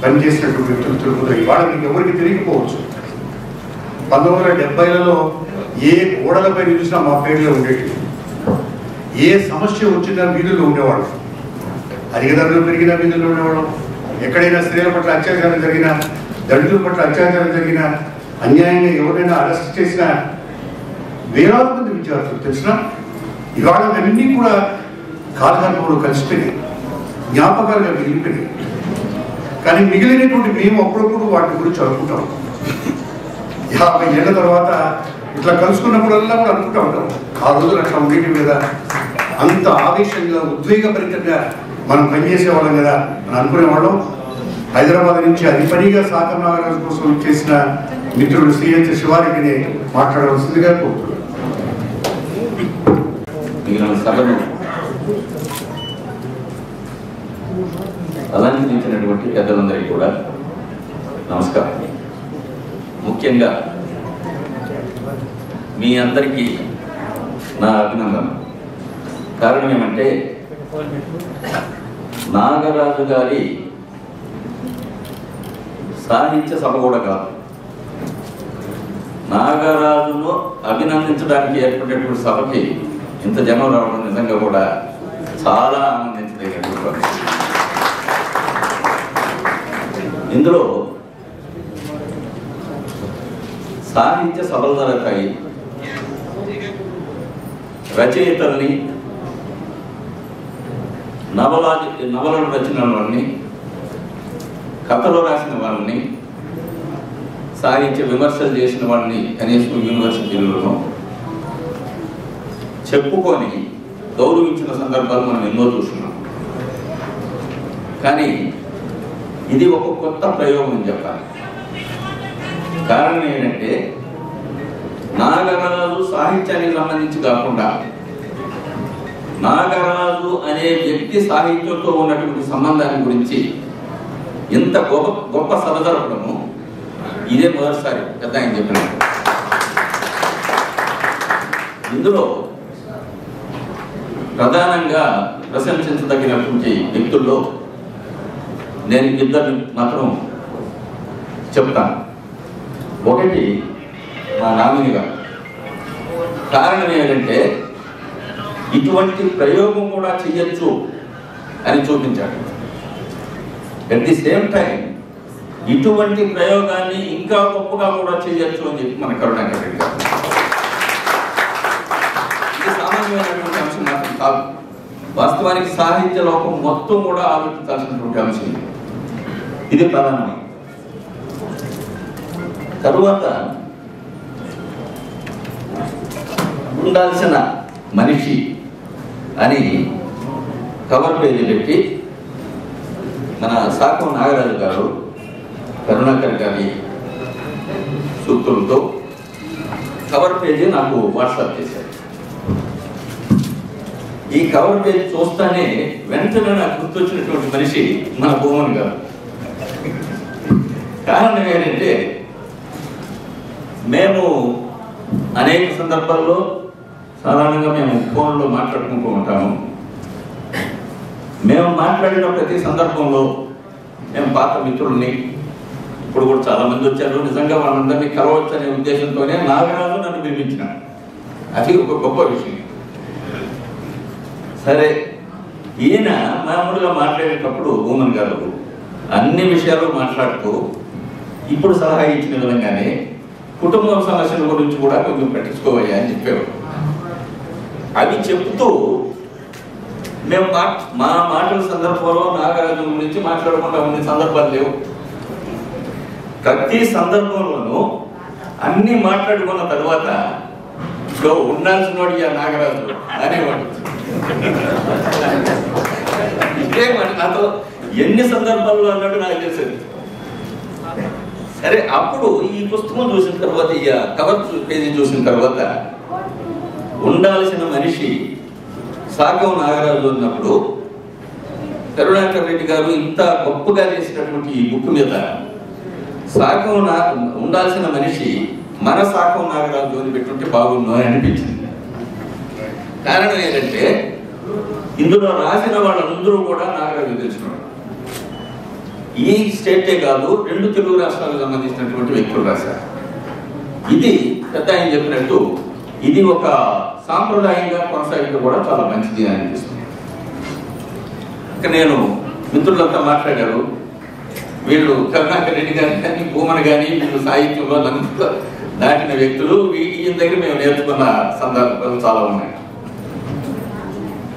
పనిచేసినటువంటి వ్యక్తులు తిరుపతి. ఇవాళ మీకు ఎవరికి తెలియకపోవచ్చు, 1970లలో ఏ గోడలపై చూసినా మా పేర్లో ఉండేవి. ఏ సమస్య వచ్చినా వీధుల్లో ఉండేవాడు, అధికధరలు పెరిగిన వీధుల్లో ఉండేవాడు. ఎక్కడైనా స్త్రీల పట్ల అత్యాచారం జరిగినా, దళితుల పట్ల అత్యాచారం జరిగినా, అన్యాయంగా ఎవరైనా అరెస్ట్ చేసినా వేలాది మంది విద్యార్థులు తెలిసిన ఇవాళ అవన్నీ కూడా కాలహరణంలో కలిసిపోయినాయి, జ్ఞాపకాలుగా మిగిలిపోయినాయి. కానీ మిగిలినటువంటి మేము అప్పుడప్పుడు వాటి గురించి అనుకుంటాం. 50 ఏళ్ల తర్వాత ఇట్లా కలుసుకున్నప్పుడల్లా కూడా అనుకుంటా ఉంటాం ఆ రోజులు అట్లా ఉండేటి కదా, అంత ఆవేశంగా ఉద్వేగభరితంగా మనం పనిచేసేవాళ్ళం కదా అని అనుకునేవాళ్ళం. హైదరాబాద్ నుంచి అతి పనిగా సాకం నాగరాజు కోసం చేసిన మిత్రుడు శ్రీహెచ్ శివారెడ్డిని మాట్లాడవలసిందిగా కోరుతున్నాను. మిగిలిన సభను అలంకరించినటువంటి పెద్దలందరికీ కూడా నమస్కారం. ముఖ్యంగా మీ అందరికీ నా అభినందన. కారణం ఏమంటే నాగరాజు గారి సాహిత్య సభ కూడా కాదు, నాగరాజును అభినందించడానికి ఏర్పడేటువంటి సభకి ఇంత జనం రావడం నిజంగా కూడా చాలా ఆనందించదగినటువంటి. ఇందులో సాహిత్య సభలు జరుగుతాయి, రచయితల్ని, నవలను రచన వాళ్ళని, కథలు రాసిన వాళ్ళని, సాహిత్య విమర్శలు చేసిన వాళ్ళని కనీసం యూనివర్సిటీలలో చెప్పుకొని గౌరవించిన సందర్భాలు మనం ఎన్నో చూస్తున్నాం. కానీ ఇది ఒక కొత్త ప్రయోగం అని చెప్పాలి. కారణం ఏంటంటే నాగరాజు సాహిత్యానికి సంబంధించి కాకుండా నాగరాజు అనే వ్యక్తి సాహిత్యంతో ఉన్నటువంటి సంబంధాన్ని గురించి ఇంత గొప్ప సభ జరపడము ఇదే మొదటిసారి పెద్ద ఆయన చెప్పినట్టు. ఇందులో ప్రధానంగా ప్రశంసించదగినటువంటి వ్యక్తుల్లో నేను ఇద్దరిని మాత్రం చెప్తాను. ఒకటి మా నామిని గారు. కారణం ఏంటంటే ఇటువంటి ప్రయోగం కూడా చెయ్యొచ్చు అని చూపించాడు. అట్ ది సేమ్ టైం ఇటువంటి ప్రయోగాన్ని ఇంకా గొప్పగా కూడా చేయొచ్చు అని చెప్పి మన కరుణాకర్ రెడ్డి గారు. ఇది సామాన్యమైనటువంటి అంశం మాత్రం కాదు, వాస్తవానికి సాహిత్య లోకం మొత్తం కూడా ఆలోచించాల్సినటువంటి అంశం. ఇది ప్రధానమైన తరువాత ఉండాల్సిన మనిషి అని కవర్ పేజీ పెట్టి మన సాకం నాగరాజు గారు కరుణాకర్ గారి సూక్తులతో కవర్ పేజీ నాకు వాట్సాప్ చేశారు. ఈ కవర్ పేజీ చూస్తానే వెంటనే నాకు గుర్తొచ్చినటువంటి మనిషి మన భూమన్ గారు. కారణం ఏంటంటే మేము అనేక సందర్భాల్లో సాధారణంగా మేము ఫోన్లో మాట్లాడుకుంటూ ఉంటాము. మేము మాట్లాడిన ప్రతి సందర్భంలో మేము పాత మిత్రుల్ని, ఇప్పుడు కూడా చాలా మంది వచ్చారు, నిజంగా వాళ్ళందరినీ కలవచ్చు అనే ఉద్దేశంతోనే నాగరాజు నన్ను పిలిపించినాడు. అది ఒక గొప్ప విషయం. సరే, ఈయన మామూలుగా మాట్లాడేటప్పుడు భూమన్ గారు అన్ని విషయాలు మాట్లాడుతూ ఇప్పుడు సలహా ఇచ్చిన విధంగానే కుటుంబ సమస్యల గురించి కూడా కొంచెం పట్టించుకోవయ్యా అని చెప్పేవాడు. అవి చెప్తూ మేము మా మాటల సందర్భంలో నాగరాజు గురించి మాట్లాడకుండా ఉండే సందర్భాలు లేవు. ప్రతి సందర్భంలోనూ అన్ని మాట్లాడుకున్న తర్వాత ఉండాల్సిన వాడు ఆ నాగరాజు అనేవాడు. ఇదేమంటే నాతో ఎన్ని సందర్భాల్లో అన్నాడు నాకు తెలిసింది. సరే, అప్పుడు ఈ పుస్తకం చూసిన తర్వాత, ఈ కవర్ పేజీ చూసిన తర్వాత ఉండాల్సిన మనిషి సాకం నాగరాజు ఉన్నప్పుడు కరుణాకర్ రెడ్డి గారు ఇంత గొప్పగా చేసినటువంటి ఈ బుక్ మీద సాకం ఉండాల్సిన మనిషి మన సాకం నాగరాజు అని పెట్టుంటే బాగుండు అని అనిపించింది. కారణం ఏంటంటే ఇందులో రాసిన వాళ్ళందరూ కూడా నాగరాజు తెలిసినవాడు. ఈ స్టేటే కాదు, 2 తెలుగు రాష్ట్రాలకు సంబంధించినటువంటి వ్యక్తులు రాశారు. ఇది పెద్ద ఆయన చెప్పినట్టు ఇది ఒక సాంప్రదాయంగా కొనసాగితే కూడా చాలా మంచిది అని అనిపిస్తుంది. ఇక నేను మిత్రులంతా మాట్లాడారు, వీళ్ళు కరుణాకర్ రెడ్డి గారు కానీ భూమన్ కానీ వీళ్ళు సాహిత్యంలో దాటిన వ్యక్తులు, ఈయన దగ్గర మేము నేర్చుకున్న సందర్భాలు చాలా ఉన్నాయి.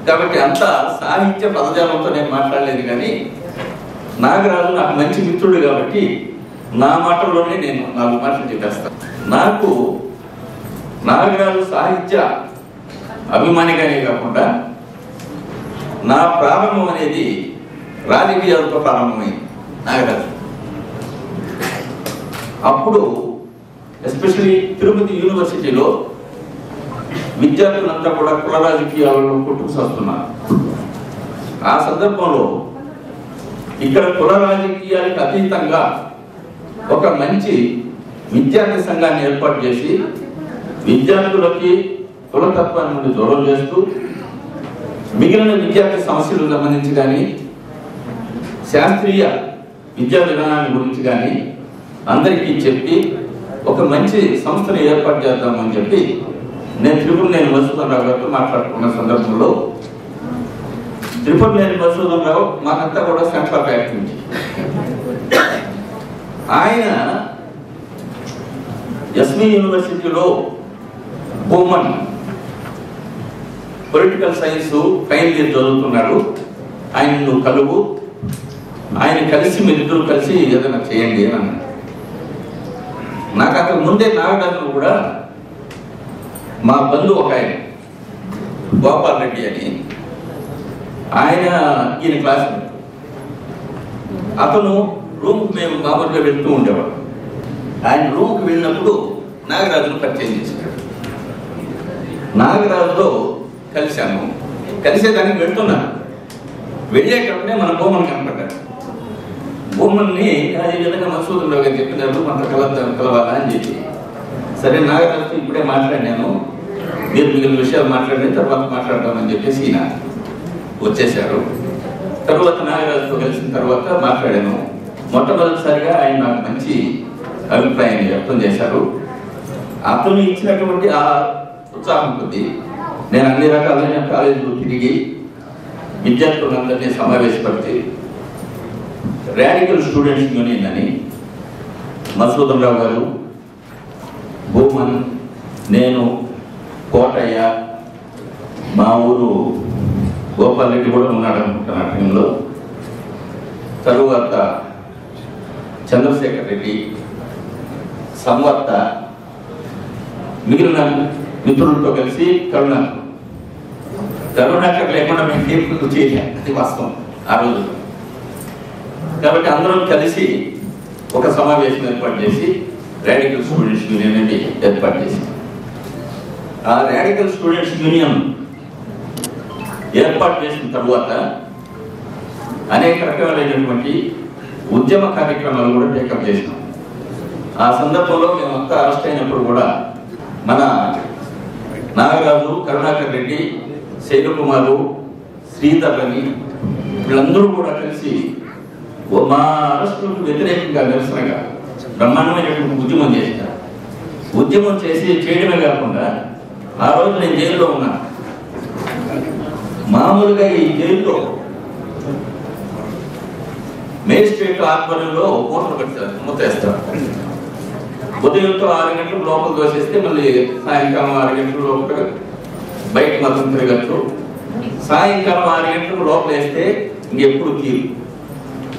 కాబట్టి అంత సాహిత్య పదజాలంతో నేను మాట్లాడలేదు. కానీ నాగరాజు నాకు మంచి మిత్రుడు కాబట్టి నా మాటల్లోనే నేను 4 మాటలు చెప్పేస్తాను. నాకు నాగరాజు సాహిత్య అభిమానిగానే కాకుండా నా ప్రారంభం అనేది రాజకీయాలతో ప్రారంభమైంది. నాగరాజు అప్పుడు ఎస్పెషల్లీ తిరుపతి యూనివర్సిటీలో విద్యార్థులంతా కూడా కుల రాజకీయాలను కొట్టుకుసొస్తున్నారు. ఆ సందర్భంలో ఇక్కడ కుల రాజకీయాలకు అతీతంగా ఒక మంచి విద్యార్థి సంఘాన్ని ఏర్పాటు చేసి విద్యార్థులకి కులతత్వాన్ని నుండి దూరం చేస్తూ మిగిలిన విద్యార్థి సమస్యలకు సంబంధించి కానీ శాస్త్రీయ విద్యా విధానాన్ని గురించి కానీ అందరికీ చెప్పి ఒక మంచి సంస్థను ఏర్పాటు చేద్దామని చెప్పి నేను త్రిపురనేని మధుసూదన్ రావు గారితో మాట్లాడుకున్న సందర్భంలో త్రిపురనేని మధుసూదన్ రావు మాకంతా కూడా సెంటర్ ఆఫ్ యాక్టివిటీ. ఆయన ఎస్వి యూనివర్సిటీలో Boman political science final year చదువుతున్నాడు. ఆయన నువ్వు కలువు, ఆయన కలిసి మీరిద్దరు కలిసి ఏదైనా చేయండి అని అన్నాడు. నాకు అక్కడ ముందే నాగరాజు కూడా మా బంధువు ఒక ఆయన గోపాల్ రెడ్డి అని ఆయన ఈయన క్లాస్మేట్. అతను రూమ్కి మేము మామూలుగా వెళ్తూ ఉండేవాడు. ఆయన రూమ్కి వెళ్ళినప్పుడు నాగరాజును పరిచయం చేశాడు. నాగరాజుతో కలిశాను. కలిసేదానికి వెళ్తున్నాను. వెళ్ళేటప్పుడే మన బొమ్మను కనపడ్డాడు. బొమ్మల్ని ఈ విధంగా మధుసూదన్ రావు గారు చెప్పినారు మనతో కలవాలా అని చెప్పి, సరే నాగరాజుతో ఇప్పుడే మాట్లాడినాను, మీరు మిగిలిన విషయాలు మాట్లాడిన తర్వాత మాట్లాడదామని చెప్పేసి ఈయన వచ్చేసారు. తర్వాత నాగరాజుతో కలిసిన తర్వాత మాట్లాడాను. మొట్టమొదటిసారిగా ఆయన నాకు మంచి అభిప్రాయాన్ని వ్యక్తం చేశారు. అతను ఇచ్చినటువంటి ఆ ఉత్సాహం కొద్ది నేను అన్ని రకాలైన కాలేజీలు తిరిగి విద్యార్థులందరినీ సమావేశపరిచి రాడికల్ స్టూడెంట్స్ యూనియన్ అని మధుసూదన్ రావు గారు, భూమన్, నేను, కోటయ్య, మా ఊరు గోపాల్ రెడ్డి కూడా ఉన్నాడు అనుకుంటున్నా టైంలో, తరువాత చంద్రశేఖర్ రెడ్డి, సంవర్త, మిగిలిన మిత్రులతో కలిసి కరుణాకర్ లేకుండా మేము తీర్పుకు చేయలేం, అది వాస్తవం ఆ రోజు. కాబట్టి అందరం కలిసి ఒక సమావేశం ఏర్పాటు చేసి రాడికల్ స్టూడెంట్స్ యూనియన్ అని ఏర్పాటు చేసి ఆ రాడికల్ స్టూడెంట్స్ యూనియన్ ఏర్పాటు చేసిన తర్వాత అనేక రకాలైనటువంటి ఉద్యమ కార్యక్రమాలు కూడా టేకప్ చేసినాం. ఆ సందర్భంలో మేమంతా అరెస్ట్ అయినప్పుడు కూడా మన నాగరాజు, కరుణాకర్ రెడ్డి, శైలకుమారు, శ్రీధర్ అని వీళ్ళందరూ కూడా కలిసి మా అరెస్టులకు వ్యతిరేకంగా నిరసనగా బ్రహ్మాండమైనటువంటి ఉద్యమం చేశారు. ఉద్యమం చేయడమే కాకుండా ఆ రోజు నేను జైల్లో ఉన్నాను. మామూలుగా ఈ జైల్లో మేజిస్ట్రేట్ ఆధ్వర్యంలో మూటలు కట్టారు, మూతేస్తారు. ఉదయంతో 6 గంటలకు లోపల దోసేస్తే మళ్ళీ సాయంకాలం 6 గంటల లోపల బయట మాత్రం తిరగచ్చు. సాయంకాలం 6 గంటలకు లోపల వేస్తే ఇంకెప్పుడు తీరు.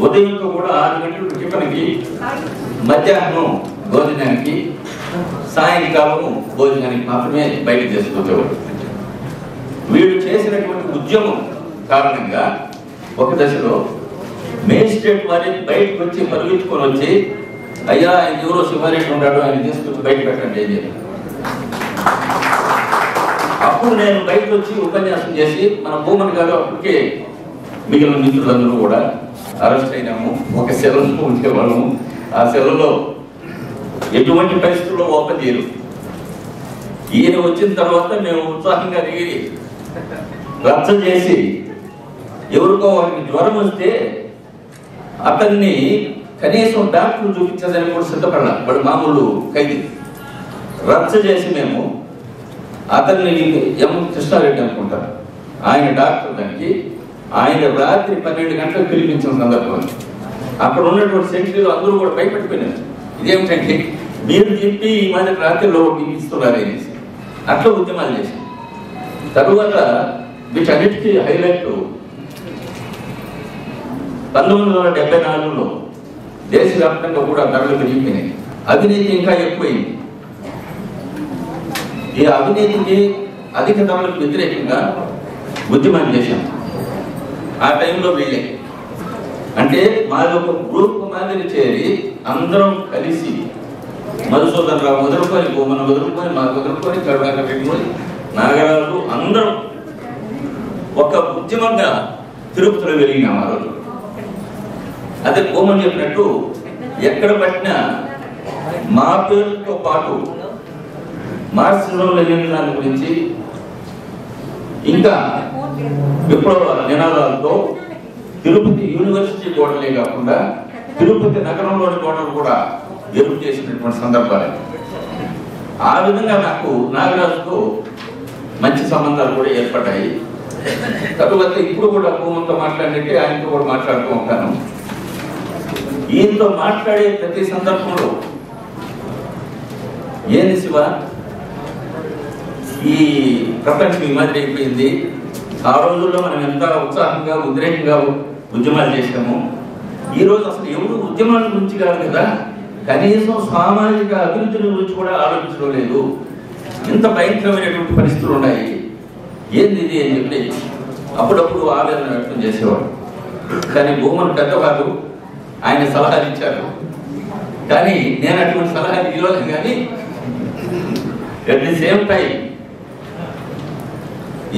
ఉదయంతో కూడా 6 గంటలకు టిఫిన్కి, మధ్యాహ్నం భోజనానికి, సాయంకాలం భోజనానికి మాత్రమే బయట చేసుకుంటేవాడు. వీళ్ళు చేసినటువంటి ఉద్యమం కారణంగా ఒక దశలో మేజిస్ట్రేట్ వారిని బయటకు వచ్చి పరుగెత్తుకొని వచ్చి, అయ్యా ఆయన ఎవరో శివారెడ్డి ఉన్నాడు, ఆయన తీసుకొచ్చి బయట పెట్టండి అని చెప్పి. అప్పుడు నేను బయటకు వచ్చి ఉపన్యాసం చేసి మన భూమన్ గారు అప్పటికే మిగిలిన మిత్రులందరూ కూడా అరెస్ట్ అయినాము. ఒక సెలవులో ఉండేవాళ్ళము. ఆ సెలవులో ఎటువంటి పరిస్థితుల్లో ఓపెన్ చేయరు. ఈయన వచ్చిన తర్వాత మేము ఉత్సాహంగా దిగి రచ్చ చేసి ఎవరికో వారికి జ్వరం వస్తే అతన్ని కనీసం డాక్టర్ చూపించదని కూడా సిద్ధపడాలి. వాడు మామూలు ఖైదీ. రచ్చ చేసి మేము అతన్ని ఎం కృష్ణారెడ్డి అనుకుంటారు, ఆయన డాక్టర్ దానికి, ఆయన రాత్రి 12 గంటలకు పిలిపించిన సందర్భం. అక్కడ ఉన్నటువంటి సెంట్రీలు అందరూ కూడా భయపడిపోయినారు. ఇదేమిటంటే మీరు చెప్పి ఈ మధ్య రాత్రిలో పిలిపిస్తున్నారు అనేసి అట్లా ఉద్యమాలు చేశారు. తరువాత వీటన్నిటికీ హైలైట్ 1974లో దేశవ్యాప్తంగా కూడా ధరలు పెరిగిపోయినాయి. అవినీతి ఇంకా ఎక్కువైంది. ఈ అవినీతికి అధిక ధరలకు వ్యతిరేకంగా ఉద్యమం చేశాం. ఆ టైంలో వీళ్ళే అంటే మాది ఒక గ్రూప్ మాదిరి చేరి అందరం కలిసి మధుసూదన్ రావు వదులుకొని భూమను వదులుకొని మాకు వదులుకొని కరుణాకర్ రెడ్డి నాగరాజు అందరం ఒక ఉద్యమంగా తిరుపతిలో వెలిగినాం ఆ రోజు. అదే భూమని చెప్పినట్టు ఎక్కడ పట్టినా మా పేరుతో పాటు మార్క్సిజం లెనిన్ దాని గురించి ఇంకా విప్లవ నినాదాలతో తిరుపతి యూనివర్సిటీ గోడలే కాకుండా తిరుపతి నగరంలోని గోడలు కూడా ఎరుపు చేసినటువంటి సందర్భాలు. ఆ విధంగా నాకు నాగరాజుతో మంచి సంబంధాలు కూడా ఏర్పడ్డాయి. తరువాత ఇప్పుడు కూడా భూమంతో మాట్లాడినట్టే ఆయనతో కూడా మాట్లాడుతూ ఉంటాను. ఈయనతో మాట్లాడే ప్రతి సందర్భంలో ఏంది శివ ఈ ప్రపంచం ఈ మాదిరి అయిపోయింది, ఆ రోజుల్లో మనం ఎంత ఉత్సాహంగా ఉద్రేకంగా ఉద్యమాలు చేసాము, ఈ రోజు అసలు ఎవరు ఉద్యమాల గురించి కాదు కదా, కనీసం సామాజిక అభివృద్ధి గురించి కూడా ఆలోచించడం లేదు, ఇంత భయంకరమైనటువంటి పరిస్థితులు ఉన్నాయి, ఏంది ఇది అని చెప్పి అప్పుడప్పుడు ఆవేదన వ్యక్తం చేసేవాడు. కానీ భూమన్ పెద్దవారు ఆయన సలహాలు ఇచ్చారు. కానీ నేను అటువంటి సలహాలు ఇవ్వలేదు. కానీ అట్ ది సేమ్ టైం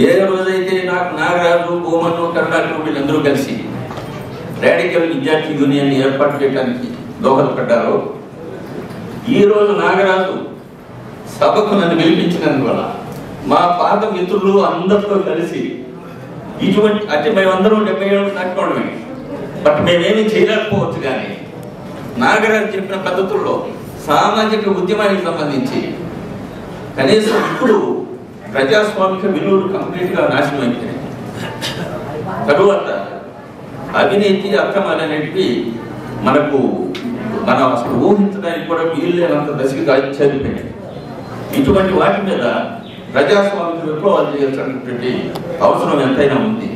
ఏ రోజైతే నాకు నాగరాజు భూమన్ను కరుణాకర్ వీళ్ళందరూ కలిసి రాడికల్ విద్యార్థి యూనియన్ ఏర్పాటు చేయడానికి దోహదపడ్డారో, ఈరోజు నాగరాజు సభకు నన్ను పిలిపించినందువల్ల మా పాత మిత్రులు అందరితో కలిసి ఇటువంటి అంటే మేమందరం 70 ఏళ్ళు దాటుకోవడమే, బట్ మేమేమీ చేయలేకపోవచ్చు. కానీ నాగరాజు చెప్పిన పద్ధతుల్లో సామాజిక ఉద్యమానికి సంబంధించి కనీసం ఇప్పుడు ప్రజాస్వామిక విలువలు కంప్లీట్గా నాశనం అయిపోయాయి. తరువాత అవినీతి అక్రమాలు అనేటివి మనం అసలు ఊహించడానికి కూడా వీల్లేనంత దశగా చదివిపోయాయి. ఇటువంటి వాటి మీద ప్రజాస్వామిక విప్లవాలు చేయాల్సినటువంటి అవసరం ఎంతైనా ఉంది.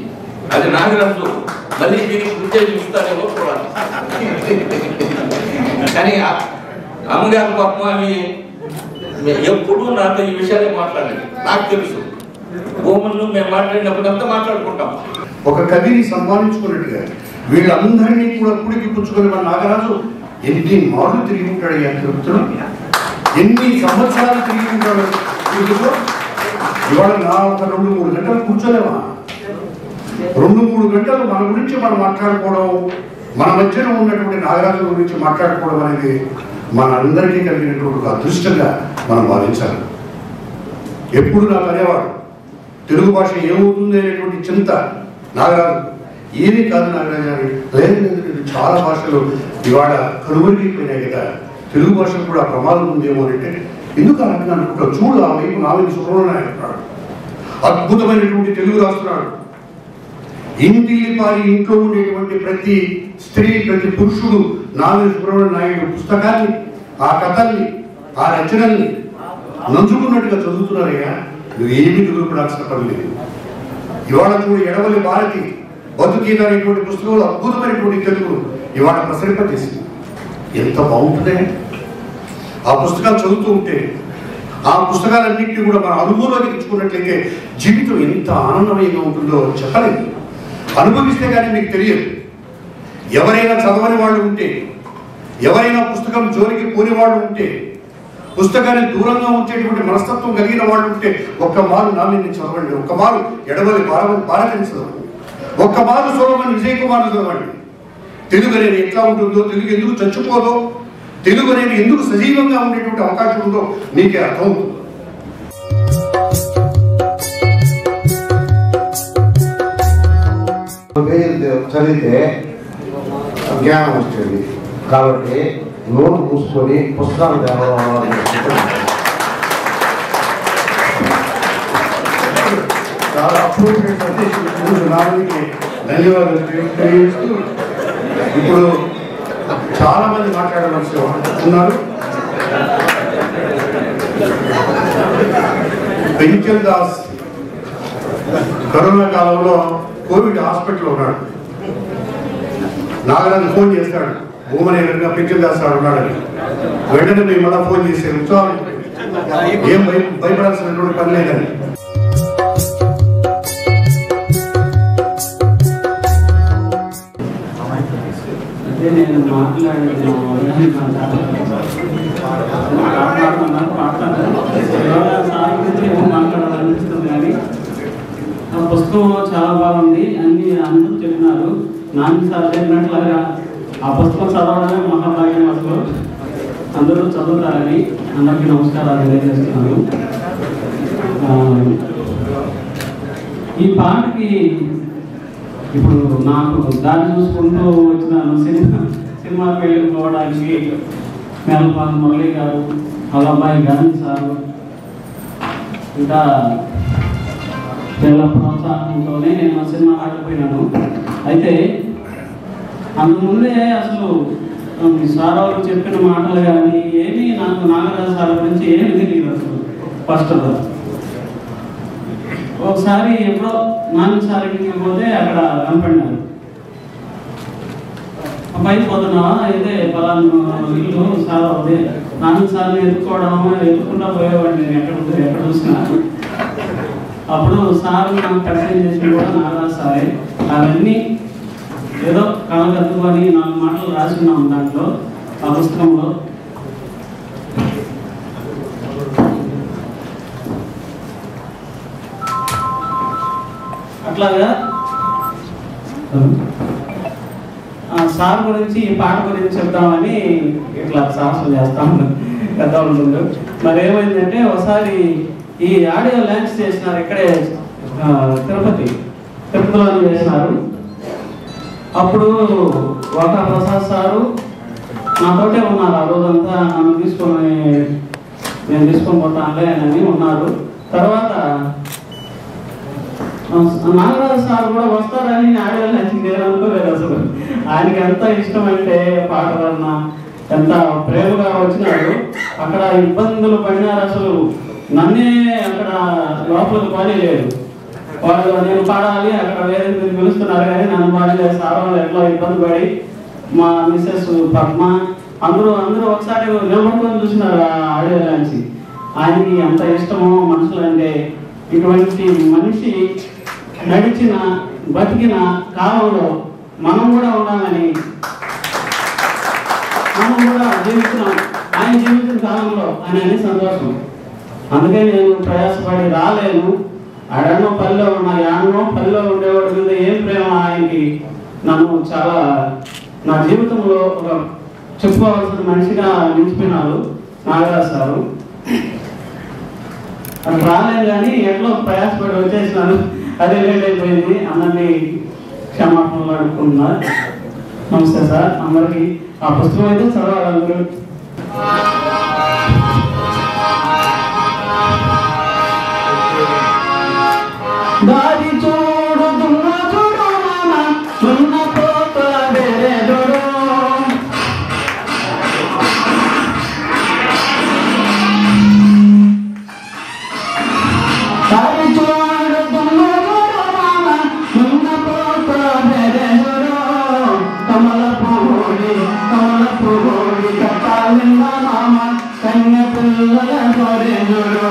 అది నాగరాజు మళ్ళీ దీనికి ఉత్తేజం ఇస్తారేమో చూడాలి. కానీ అమ్మగారు పాపం ఆమె ఎప్పుడు నాతో ఈ విషయాలే మాట్లాడలేదు. నాకు తెలుసు భూములను మేము మాట్లాడినప్పుడు అంతా మాట్లాడుకుంటాం. ఒక కవిని సన్మానించుకున్నట్టుగా వీళ్ళందరినీ కూడా కుడికి పుచ్చుకొని మన నాగరాజు ఎన్ని మార్లు తిరిగి ఉంటాడు అని చెప్తున్నాం. ఎన్ని సంవత్సరాలు తిరిగి ఉంటాడు. ఇవాళ నా ఒక 2-3 గంటలు కూర్చోలేమా? 2-3 గంటలు మన గురించి మనం మాట్లాడుకోవడం, మన మధ్యన ఉన్నటువంటి నాగరాజు గురించి మాట్లాడుకోవడం అనేది మన అందరికీ కలిగినటువంటి అదృష్టంగా మనం భావించాలి. ఎప్పుడు నాకు అనేవాడు తెలుగు భాష ఏమవుతుంది అనేటువంటి చింత నాగరాజు. ఏమీ కాదు నాగరాజు, లేదు చాలా భాషలు ఇవాళ కనుమరుగైపోయినాయి కదా, తెలుగు భాషకు కూడా ప్రమాదం ఉందేమో అంటే ఎందుకు అలా అనుకుంటా. చూడు ఆ వైపు నాలుగు సుబ్రహ్మణ్యం అంటున్నాడు, అద్భుతమైనటువంటి తెలుగు రాస్తున్నాడు. ఇంట్లో ఉండేటువంటి ప్రతి స్త్రీ ప్రతి పురుషుడు నాలుగు సుబ్రహ్మణ్య నాయుడు పుస్తకాన్ని, ఆ కథల్ని, ఆ రచనల్ని నంచుకున్నట్టుగా చదువుతున్నారయ్యా. నువ్వు ఏమి చదువుకోవాల్సిన పని లేదు. ఇవాళ చూడు ఎడవలి భారతి బతుకీత అనేటువంటి పుస్తకంలో అద్భుతమైనటువంటి తెలుగు ఇవాళ ప్రసరింపజేసింది. ఎంత బాగుంటుందే ఆ పుస్తకాలు చదువుతూ ఉంటే. ఆ పుస్తకాలన్నింటినీ కూడా మన అనుభవంలోకి తెచ్చుకున్నట్లయితే జీవితం ఎంత ఆనందమయంగా ఉంటుందో చెప్పలేదు. అనుభవిస్తే కానీ మీకు తెలియదు. ఎవరైనా చదవని వాళ్ళు ఉంటే, ఎవరైనా పుస్తకం జోలికి పోని వాళ్ళు ఉంటే, పుస్తకాన్ని దూరంగా ఉంచేటువంటి మనస్తత్వం కలిగిన వాళ్ళు ఉంటే ఒక్క మారు నామిని చదవండి, ఒక్క మారు ఎడవలి భారతిని చదవండి, ఒక్క మారు సోమన్ విజయ్ కుమార్ చదవండి. తెలుగు అనేది ఎట్లా ఉంటుందో, తెలుగు ఎందుకు చచ్చిపోదో, తెలుగు అనేది ఎందుకు సజీవంగా ఉండేటువంటి అవకాశం ఉందో మీకే అర్థం అవుతుంది. చదివితే జ్ఞానం వస్తుంది. కాబట్టి నోటు మూసుకొని పుస్తకాలు చాలా అప్రోప్రియేట్ నాలుగుకి ధన్యవాదాలు తెలియజేస్తూ ఇప్పుడు చాలా మంది మాట్లాడవలసి ఉన్నారు. పెంచల్ దాస్ కరోనా కాలంలో కోవిడ్ హాస్పిటల్లో ఉన్నాడు. నాగరాజు ఫోన్ చేస్తాడు, భూమని ఎదురుగా పెంచల్ దాస్ ఉన్నాడని. వెంటనే మేము మళ్ళీ ఫోన్ చేసే ఉత్సాహం ఏం భయపడాల్సినటువంటి పని లేదని. అంటే నేను మాట్లాడాలనిపిస్తుంది కానీ ఆ పుస్తకం చాలా బాగుంది అన్ని అందరూ చెప్పినారు. నాని సార్ చెప్పినట్లుగా ఆ పుస్తకం చదవడమే మహాభాగ్యం. అసలు అందరూ చదువుతారని అందరికీ నమస్కారాలు తెలియజేస్తున్నాను. ఈ పాటకి ఇప్పుడు నాకు దారి చూసుకుంటూ వచ్చినాను. సినిమాకి వెళ్ళిపోవడానికి మేనపాన్ మురళి గారు, వాళ్ళ అబ్బాయి గాంధీ సారు, ఇంకా వీళ్ళ ప్రోత్సాహంతోనే నేను సినిమా ఆడిపోయినాను. అయితే అందుముందే అసలు సార్ వాళ్ళు చెప్పిన మాటలు కానీ ఏమీ నాకు నాగరాజు సార్ గురించి ఏమి తెలియదు అసలు. ఫస్ట్ ఒకసారి ఎప్పుడో నాన్న సార్ ఇంటికి పోతే అక్కడ కనపడినారు. అబ్బాయి పోతున్నావా అయితే పలానా ఇల్లు సార్ అదే నాన్న సార్ని ఎత్తుకుంటా పోయేవాడిని నేను ఎక్కడ చూసినా. అప్పుడు సార్ నాకు పరిచయం చేసిన కూడా నాగరాజు సారే. అవన్నీ ఏదో కళ్ళకద్దుకొని 4 మాటలు రాసుకున్నాం దాంట్లో ఆ పుస్తకంలో. అట్లాగా సార్ గురించి ఈ పాట గురించి చెప్తామని ఇట్లా సాహసం చేస్తాము పెద్దవాళ్ళ ముందు. మరి ఏమైందంటే ఒకసారి ఈ ఆడియో లాంచ్ చేసినారు ఇక్కడే తిరుపతిలో చేసినారు. అప్పుడు వాకా ప్రసాద్ సారు నాతోటే ఉన్నారు. ఆ రోజంతా నన్ను నేను తీసుకొని పోతానులే అని ఉన్నారు. తర్వాత నాగరాజు సార్ కూడా వస్తారని ఆడియో నచ్చింది అనుకోలేదు అసలు. ఆయనకి ఎంత ఇష్టం అంటే పాటలన్నా ఎంత ప్రేమగా వచ్చినాడు. అక్కడ ఇబ్బందులు పడినారు. అసలు నన్నే అక్కడ లోపలికి పాడలేదు. వాళ్ళు నేను పాడాలి అక్కడ వేరే మీరు పిలుస్తున్నారు కానీ నన్ను పాడలేదు. సార్ వాళ్ళు ఎట్లా ఇబ్బంది పడి మా మిస్సెస్ పద్మ అందరూ ఒకసారి నిలబడుకొని చూసినారు ఆ ఆడియో నుంచి. ఆయనకి ఎంత ఇష్టమో మనుషులు అంటే. ఇటువంటి మనిషి నడిచిన బతికిన కాలంలో మనం కూడా ఉన్నామని, మనం కూడా జీవిస్తున్నాం ఆయన జీవించిన కాలంలో అని సంతోషం. అందుకే నేను ప్రయాసపడి రాలేను. ఆడనో పల్లెలో ఉన్నా యాడనో పల్లెలో ఉండేవాడి మీద ఏం ప్రేమ ఆయనకి. నన్ను చాలా నా జీవితంలో ఒక చెప్పుకోవాల్సిన మనిషిగా నిలిచిపోయినారు నాగరాజు సారు. అది రాలేదు కానీ ఎట్లా ప్రయాసపడి వచ్చేసినాను. అదే లేట్ అయిపోయింది. అందరినీ క్షమాపణలు అడుగుతున్నా. నమస్తే సార్ అందరికి. ఆ పుస్తకం అయితే చదవాలి అందరూ. దారి చూడు దున్న చూడు దున్న పోత వేరే చూడు దారి చూడు దున్న చూడు దున్న పోత వేరే చూడు కమల పువ్వుడి కట్టాలింద మామ కన్య పిల్లల కొరే చూడు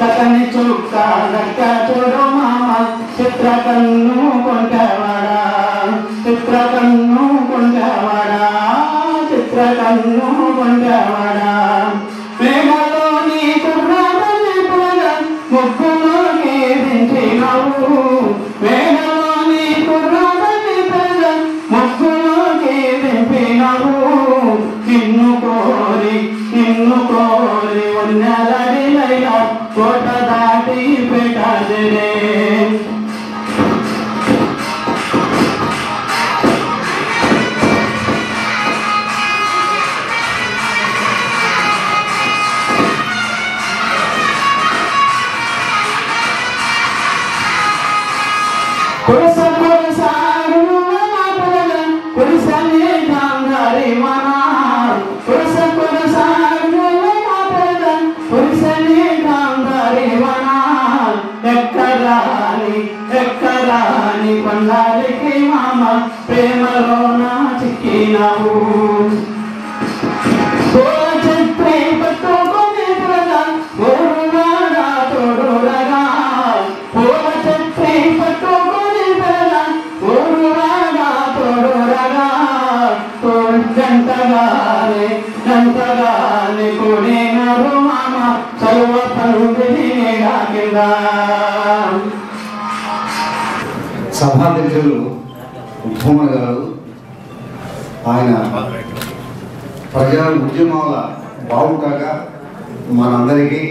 చక్కని చుక్క గట్ట చూడు మామ చిత్రకన్ను కొంటవాడా చిత్రకన్ను కొంటవాడా చిత్రకన్ను కొంటవాడా మేఘలోని కుర్రాడని పొగ ముగ్గులోని దించినవు మేఘలోని కుర్రాడని పొగ ముగ్గులోని దింపినవు నిన్ను కోరి ఉన్నలడి లైలా కోట దాటి పెట్టాదిరే కురసని గంగారి మనా కురస తానే ఎంతగా నీకు నేను మామ సర్వ తండ్రిని కింద. సభాధ్యక్షులు భూమన గారు ఆయన ప్రజా ఉద్యమాల బావుటాగా మనందరికీ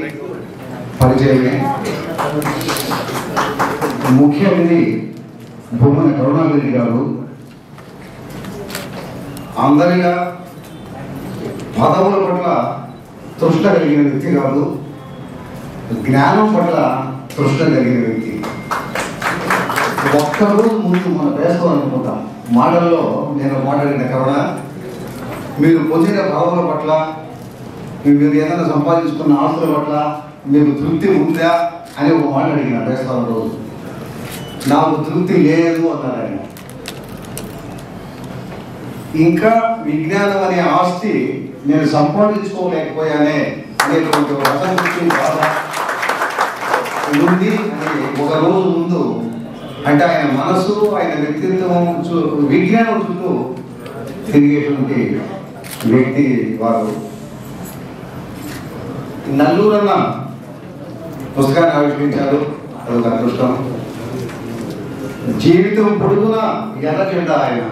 పరిచయమే. ముఖ్య అతిథి భూమన కరుణారెడ్డి గారు అందరిగా పదవుల పట్ల తృష్ణ కలిగిన వ్యక్తి కాదు, జ్ఞానం పట్ల తృష్ణ కలిగిన వ్యక్తి. ఒక్కరోజు ముందు మనం వేసుకోవాలనుకుంటాం. మాటల్లో నేను మాట్లాడిన కరుణ, మీరు పొందిన పదవుల పట్ల, మీరు ఏదైనా సంపాదించుకున్న ఆస్తుల పట్ల మీకు తృప్తి ఉందా అని ఒక మాట అడిగిన వేసుకోవాలి రోజు. నాకు తృప్తి లేదు అన్నారు ఆయన. ఇంకా విజ్ఞానం అనే ఆస్తి నేను సంపాదించుకోలేకపోయానే అనేటువంటి అసంతృప్తి బాధ ఉంది అని ఒక రోజు ముందు, అంటే ఆయన మనసు, ఆయన వ్యక్తిత్వం, విజ్ఞానం చుట్టూ తిరిగేటువంటి వ్యక్తి వారు. నల్లూరన్న పుస్తకాన్ని ఆవిష్కరించారు, అదొక అదృష్టం. జీవితం పొడుగునా ఎర్ర జెండా ఆయన,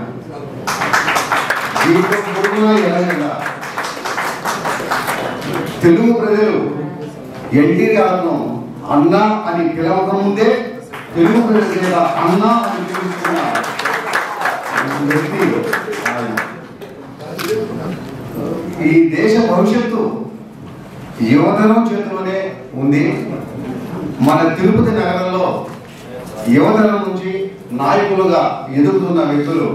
జీవితం పొడుగునా ఎర్ర జెండా. తెలుగు ప్రజలు ఎన్టీఆర్ను అన్న అని పిలవక ముందే తెలుగు ప్రజల చేత అన్న అని పిలుస్తున్న వ్యక్తి ఆయన. ఈ దేశ భవిష్యత్తు యువతరం చేతిలోనే ఉంది. మన తిరుపతి నగరంలో యువతరం నుంచి నాయకులుగా ఎదుగుతున్న వ్యక్తులు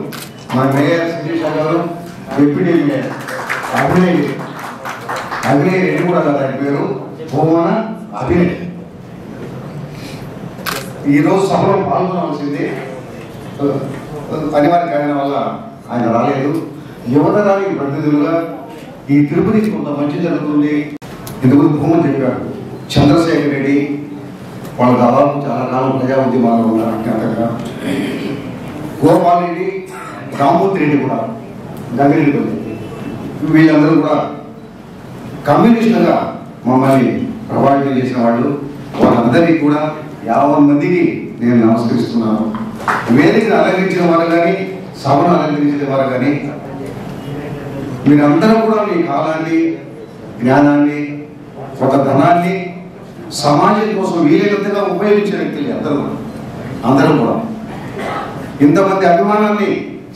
మన మేయర్ శిరీష గారు, డిప్యూటీ మేయర్ అభినయ్ రెడ్డి కూడా కదా ఆయన పేరు, భూమన అభినయ్. ఈరోజు సభలో పాల్గొనవలసింది, అనివార్య కారణం వల్ల ఆయన రాలేదు. యువతరానికి ప్రతినిధులుగా ఈ తిరుపతికి కొంత మంచి జరుగుతుంది. ఇందుకు భూమని చెప్పారు. చంద్రశేఖర్ రెడ్డి వాళ్ళు దాదాపు చాలా కాలం ప్రజా ఉద్యమాల్లో ఉన్నారు అజ్ఞాతంగా. గోపాల్ రెడ్డి, రామ్మూర్తి రెడ్డి కూడా గంగిరెడ్డి, వీళ్ళందరూ కూడా కమ్యూనిస్టులుగా మమ్మల్ని ప్రభావితం చేసిన వాళ్ళు. వాళ్ళందరికీ కూడా 50 మందికి నేను నమస్కరిస్తున్నాను. వేదికను అలంకరించిన వారు కానీ, సభను అలంకరించిన వారు కానీ, మీరందరూ కూడా మీ కాలాన్ని, జ్ఞానాన్ని, ఒక ధనాన్ని సమాజం కోసం వీలైనంతగా ఉపయోగించే వ్యక్తులు అందరూ కూడా ఇంతమంది అభిమానాన్ని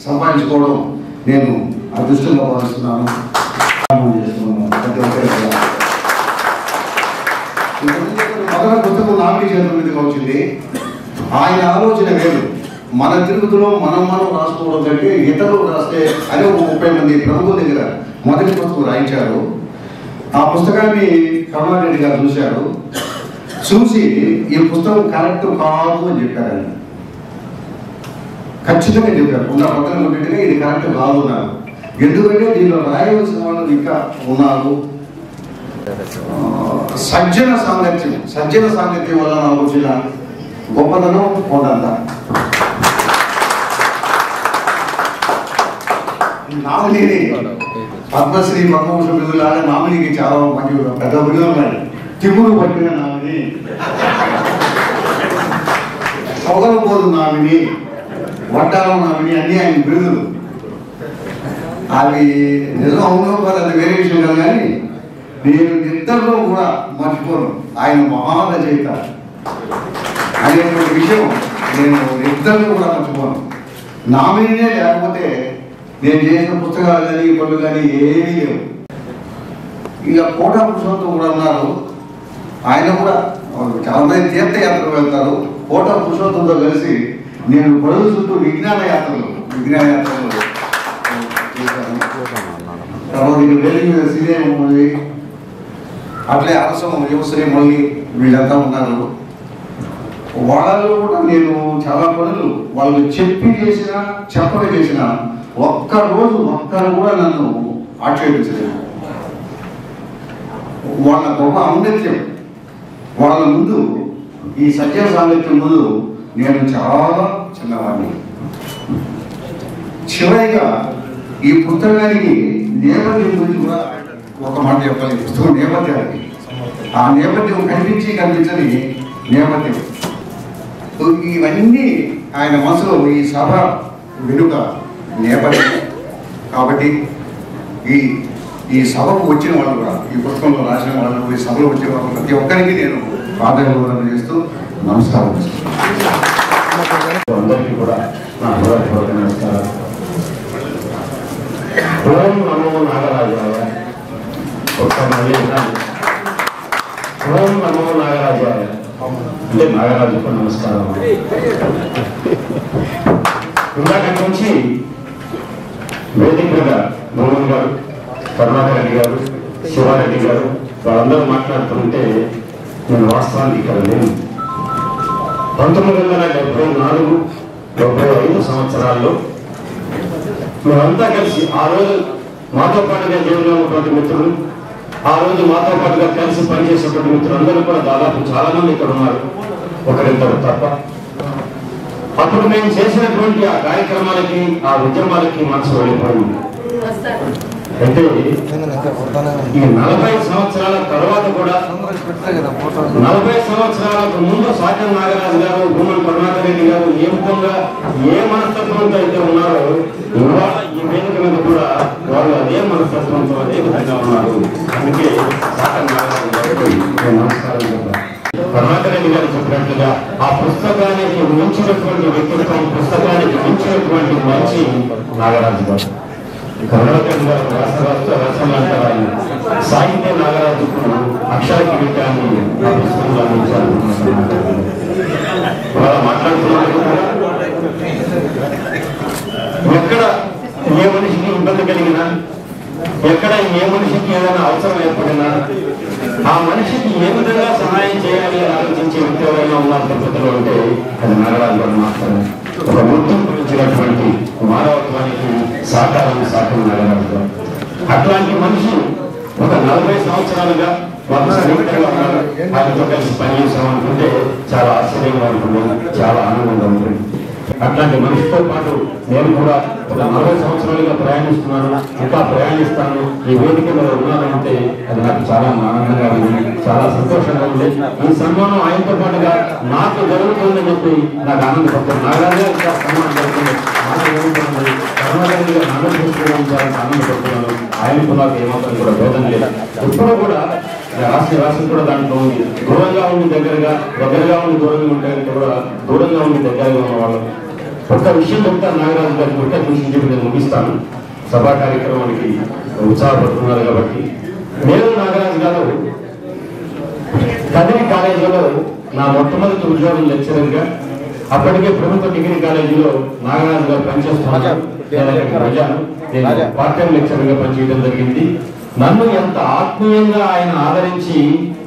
సంపాదించుకోవడం నేను అదృష్టంగా భావిస్తున్నాను. మొదటి పుస్తకం నాలుగు చేతుల మీదుగా వచ్చింది. ఆయన ఆలోచన వేరు. మన తిరుగుతులో మనం రాసుకోవడం కంటే ఇతరులు రాస్తే అని ఒక 30 మంది ప్రముఖుల దగ్గర మొదటి పుస్తకం రాయించారు. ఆ పుస్తకాన్ని కరుణారెడ్డి గారు చూశారు. చూసి ఈ పుస్తకం కరెక్ట్ కాదు అని చెప్పారు. ఖచ్చితంగా చెప్పారు. ఉన్న పత్రం కొన్నింటిగా ఇది కరెక్ట్ కాదు అన్నారు. ఎందుకంటే దీనిలో రాయవలసిన వాళ్ళు ఇంకా ఉన్నారు. సజ్జన సాంగత్యం వల్ల నాకు వచ్చిన గొప్పతనం కొండంత. నామినీని పద్మశ్రీ పద్మభూషణ్ బిరుదులాగా నామినీకి చాలా మంచి పెద్ద బిరుదులు ఉన్నాయి. తిమ్మురు పట్టిన నామిని, పొగలబోదు నామిని, వడ్డాలం నామిని అన్నీ ఆయన బిరుదులు. అవి నిజం అవునో కాదు అది వేరే విషయం కాదు. కానీ నేను ఇద్దరిలో కూడా మర్చిపోను. ఆయన మహారచయిత అనేటువంటి విషయం నేను ఇద్దరిలో కూడా మర్చిపోను. నామినే లేకపోతే నేను చేసిన పుస్తకాలు కానీ పనులు కానీ ఏమీ లేవు. ఇక కోటా పురుషోత్తం కూడా ఉన్నారు. ఆయన కూడా చాలా మంది తీర్థయాత్రలు వెళ్తారు. కోటా పురుషోత్తంతో కలిసి నేను పరుల చుట్టూ విజ్ఞాన యాత్రలు తర్వాత వేదిక శ్రీదేవి ఉంది, అట్లే అరసం యువశ్రీ మళ్ళీ వీళ్ళంతా ఉన్నారు. వాళ్ళలో కూడా నేను చాలా పనులు వాళ్ళు చెప్పి చేసినా చెప్పక చేసినా ఒక్కరు కూడా నన్ను ఆక్షేపించలేదు. వాళ్ళ గొప్ప ఔన్నత్యం వాళ్ళ ముందు, ఈ సత్య సాంగత్యం ముందు నేను చాలా చిన్నవాడిని. చివరిగా ఈ పుస్తకానికి నేపథ్యం గురించి కూడా ఒక మాట చెప్పాలి. పుస్తకం నేపథ్యానికి ఆ నేపథ్యం కనిపించని నేపథ్యం ఇవన్నీ ఆయన మనసులో ఈ సభ వెనుక నేపథ్యం. కాబట్టి ఈ సభకు వచ్చిన వాళ్ళు కూడా, ఈ పుస్తకంలో రాసిన వాళ్ళు, ఈ సభలో వచ్చిన వాళ్ళు ప్రతి ఒక్కరికి నేను పాదాభివందనం చేస్తూ నమస్కారం చేస్తున్నాను. అందరికీ కూడా నా హృదయపూర్వక నమస్కారం. ఓం నమో నాగరాజాయ. ఒకసారి ఓం నమో నాగరాజాయ అంటే నాగరాజుకు నమస్కారం. ఇందాక నుంచి వేదిక మీద మోహన్ గారు, కరుణాకర్ రెడ్డి గారు, శివారెడ్డి గారు వాళ్ళందరూ మాట్లాడుతుంటే నేను వాస్తవానికి ఇక్కడ లేను. 1974-75 సంవత్సరాల్లో మేమంతా కలిసి ఆ రోజు మాతో పాటుగా జైలులో ఉన్నటువంటి మిత్రులు, ఆ రోజు మాతో పాటుగా కలిసి పనిచేసేటువంటి మిత్రులు అందరూ కూడా దాదాపు చాలా మంది ఇక్కడ ఉన్నారు, ఒకరిద్దరు తప్ప. అప్పుడు మేము చేసినటువంటి ఆ కార్యక్రమాలకి, ఆ ఉద్యమాలకి మనసు వెళ్ళిపోయింది. అయితే ఈ 40 సంవత్సరాల తర్వాత కూడా 40 సంవత్సరాలకు ముందు సాకం నాగరాజు గారు, భూమన్ కరుణాకర్ రెడ్డి గారు ఏ విధంగా ఏ మనస్తత్వంతో అయితే ఉన్నారో ఇవాళ ఈ వేదిక మీద కూడా వాళ్ళు అదే మనస్తత్వంతో అదే విధంగా ఉన్నారు. అందుకే సాకం నాగరాజు గారికి నేను నమస్కారం చెప్పాను. కరుణాకర్ రెడ్డి గారు చెప్పినట్లుగా ఆ పుస్తకానికి మించినటువంటి వ్యక్తిత్వం, పుస్తకానికి మించినటువంటి మంచి నాగరాజు గారు. కరుణాకర్ గారు రచనలు అంటారు. సాహిత్య నాగరాజుకు అక్షర కిరీటాన్ని ఆ పుస్తకంలో అందించారు. అలా మాట్లాడుతున్నారు. ఎక్కడ ఏ మనిషికి ఇబ్బంది కలిగినా, ఎక్కడ ఏ మనిషికి ఏదైనా అవసరం ఏర్పడినా ఆ మనిషికి ఏ విధంగా సహాయం చేయాలి అని ఆలోచించే వ్యక్తి ఎవరైనా ఉన్నారు తిరుపతిలో అంటే అది నాగరాజు గారు మాత్రమే. ఒక గుర్తింపు ఇచ్చినటువంటి మానవత్వానికి సాకారం నాగరాజు గారు. అట్లాంటి మనిషి ఒక 40 సంవత్సరాలుగా మాకు సన్నిహితంగా ఉన్నారు. ఆయనతో కలిసి పనిచేసాం అనుకుంటే చాలా ఆశ్చర్యంగా ఉంటుంది, చాలా ఆనందంగా ఉంటుంది. అట్లాంటి మనిషితో పాటు నేను కూడా ఒక 40 సంవత్సరాలుగా ప్రయాణిస్తున్నాను, ఇంకా ప్రయాణిస్తాను. ఈ వేదిక మీద ఉన్నానంటే అది నాకు చాలా ఆనందంగా ఉంది, చాలా సంతోషంగా ఉంది. ఈ సన్మానం ఆయనతో పాటుగా నాకు జరుగుతుందని చెప్పి నాకు ఆనందపడుతుంది. నాగరాజు గారు సన్మానం జరుగుతుంది, నాకు జరుగుతుంది. కరుణాకర్ గారు ఆనందించాలని ఆనందపడుతున్నాను. ఆయనకు నాకు ఏమాత్రం కూడా భేదం లేదు. ఇప్పుడు కూడా రాష్ట్రం కూడా దాంట్లో ఉంది. దూరంగా ఉండి దగ్గరగా ఉండి దూరంగా ఉంటే కూడా దూరంగా ఉండి దగ్గరగా ఉన్న వాళ్ళు. ఒక్క విషయం చెప్తాను నాగరాజు గారికి, ఒక్క విషయం చెప్పి నేను ముగిస్తాను. సభా కార్యక్రమానికి ఉత్సాహపడుతున్నారు కాబట్టి. నేను నాగరాజు గారు కదిరి కాలేజీలో నా మొట్టమొదటి ఉద్యోగం లెక్చరర్గా, అప్పటికే ప్రభుత్వ డిగ్రీ కాలేజీలో నాగరాజు గారు పనిచేస్తున్నారు. నేను పార్ట్ టైం లెక్చరర్గా పనిచేయడం జరిగింది. నన్ను ఎంత ఆత్మీయంగా ఆయన ఆదరించి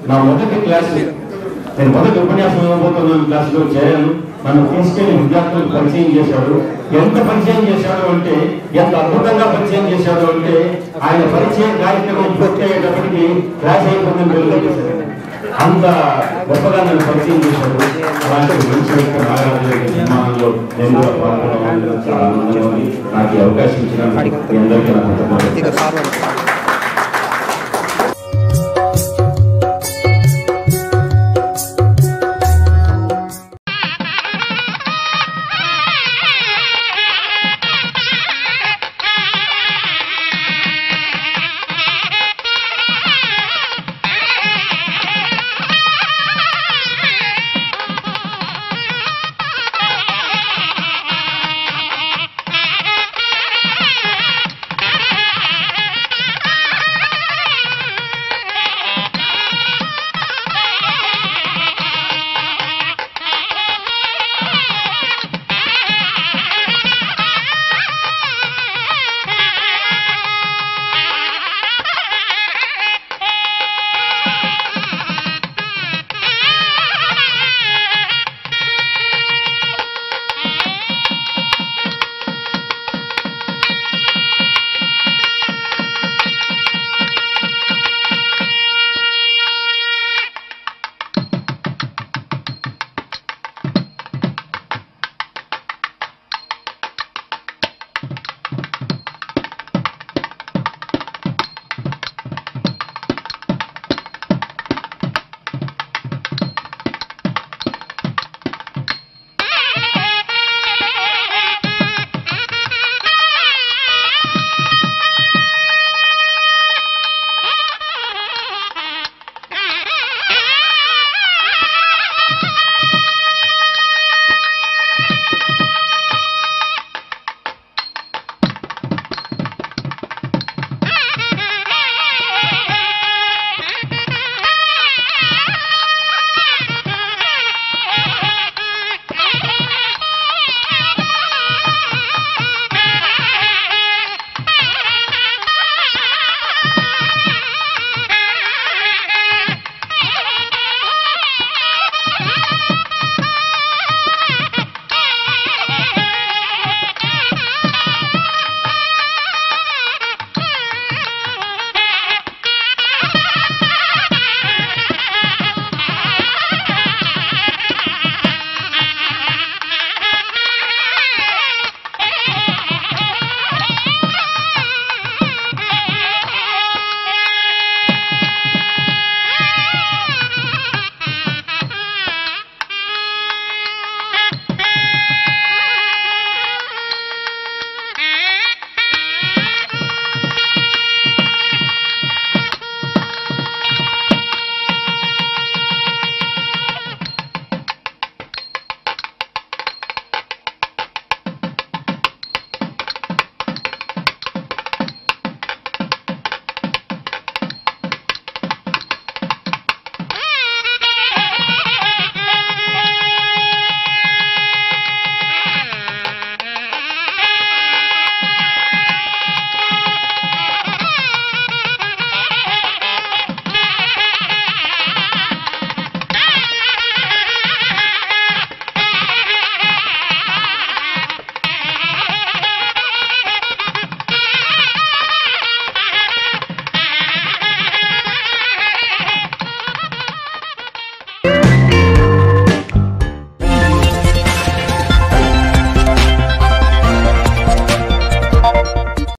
నా మొదటి క్లాసు, నేను మొదటి ఉపన్యాసం ఇవ్వబోతున్నాను క్లాసులో చేరాను. నన్ను తీసుకెళ్లి విద్యార్థులకు పరిచయం చేశాడు. ఎంత పరిచయం చేశాడు అంటే, ఎంత అద్భుతంగా పరిచయం చేశాడు అంటే, ఆయన పరిచయం కార్యక్రమం పూర్తి అయ్యేటప్పటికి క్లాస్ అయిపోతుందని వెలుగొట్టేశాడు. అంత గొప్పగా నన్ను పరిచయం చేశాడు. అలాంటి మంచి వ్యక్తి నాగరాజు గారి నిర్మాణంలో నేను కూడా పాల్గొనడం చాలా ఆనందంగా ఉంది. నాకు ఈ అవకాశం ఇచ్చినందుకు అందరికీ నాకు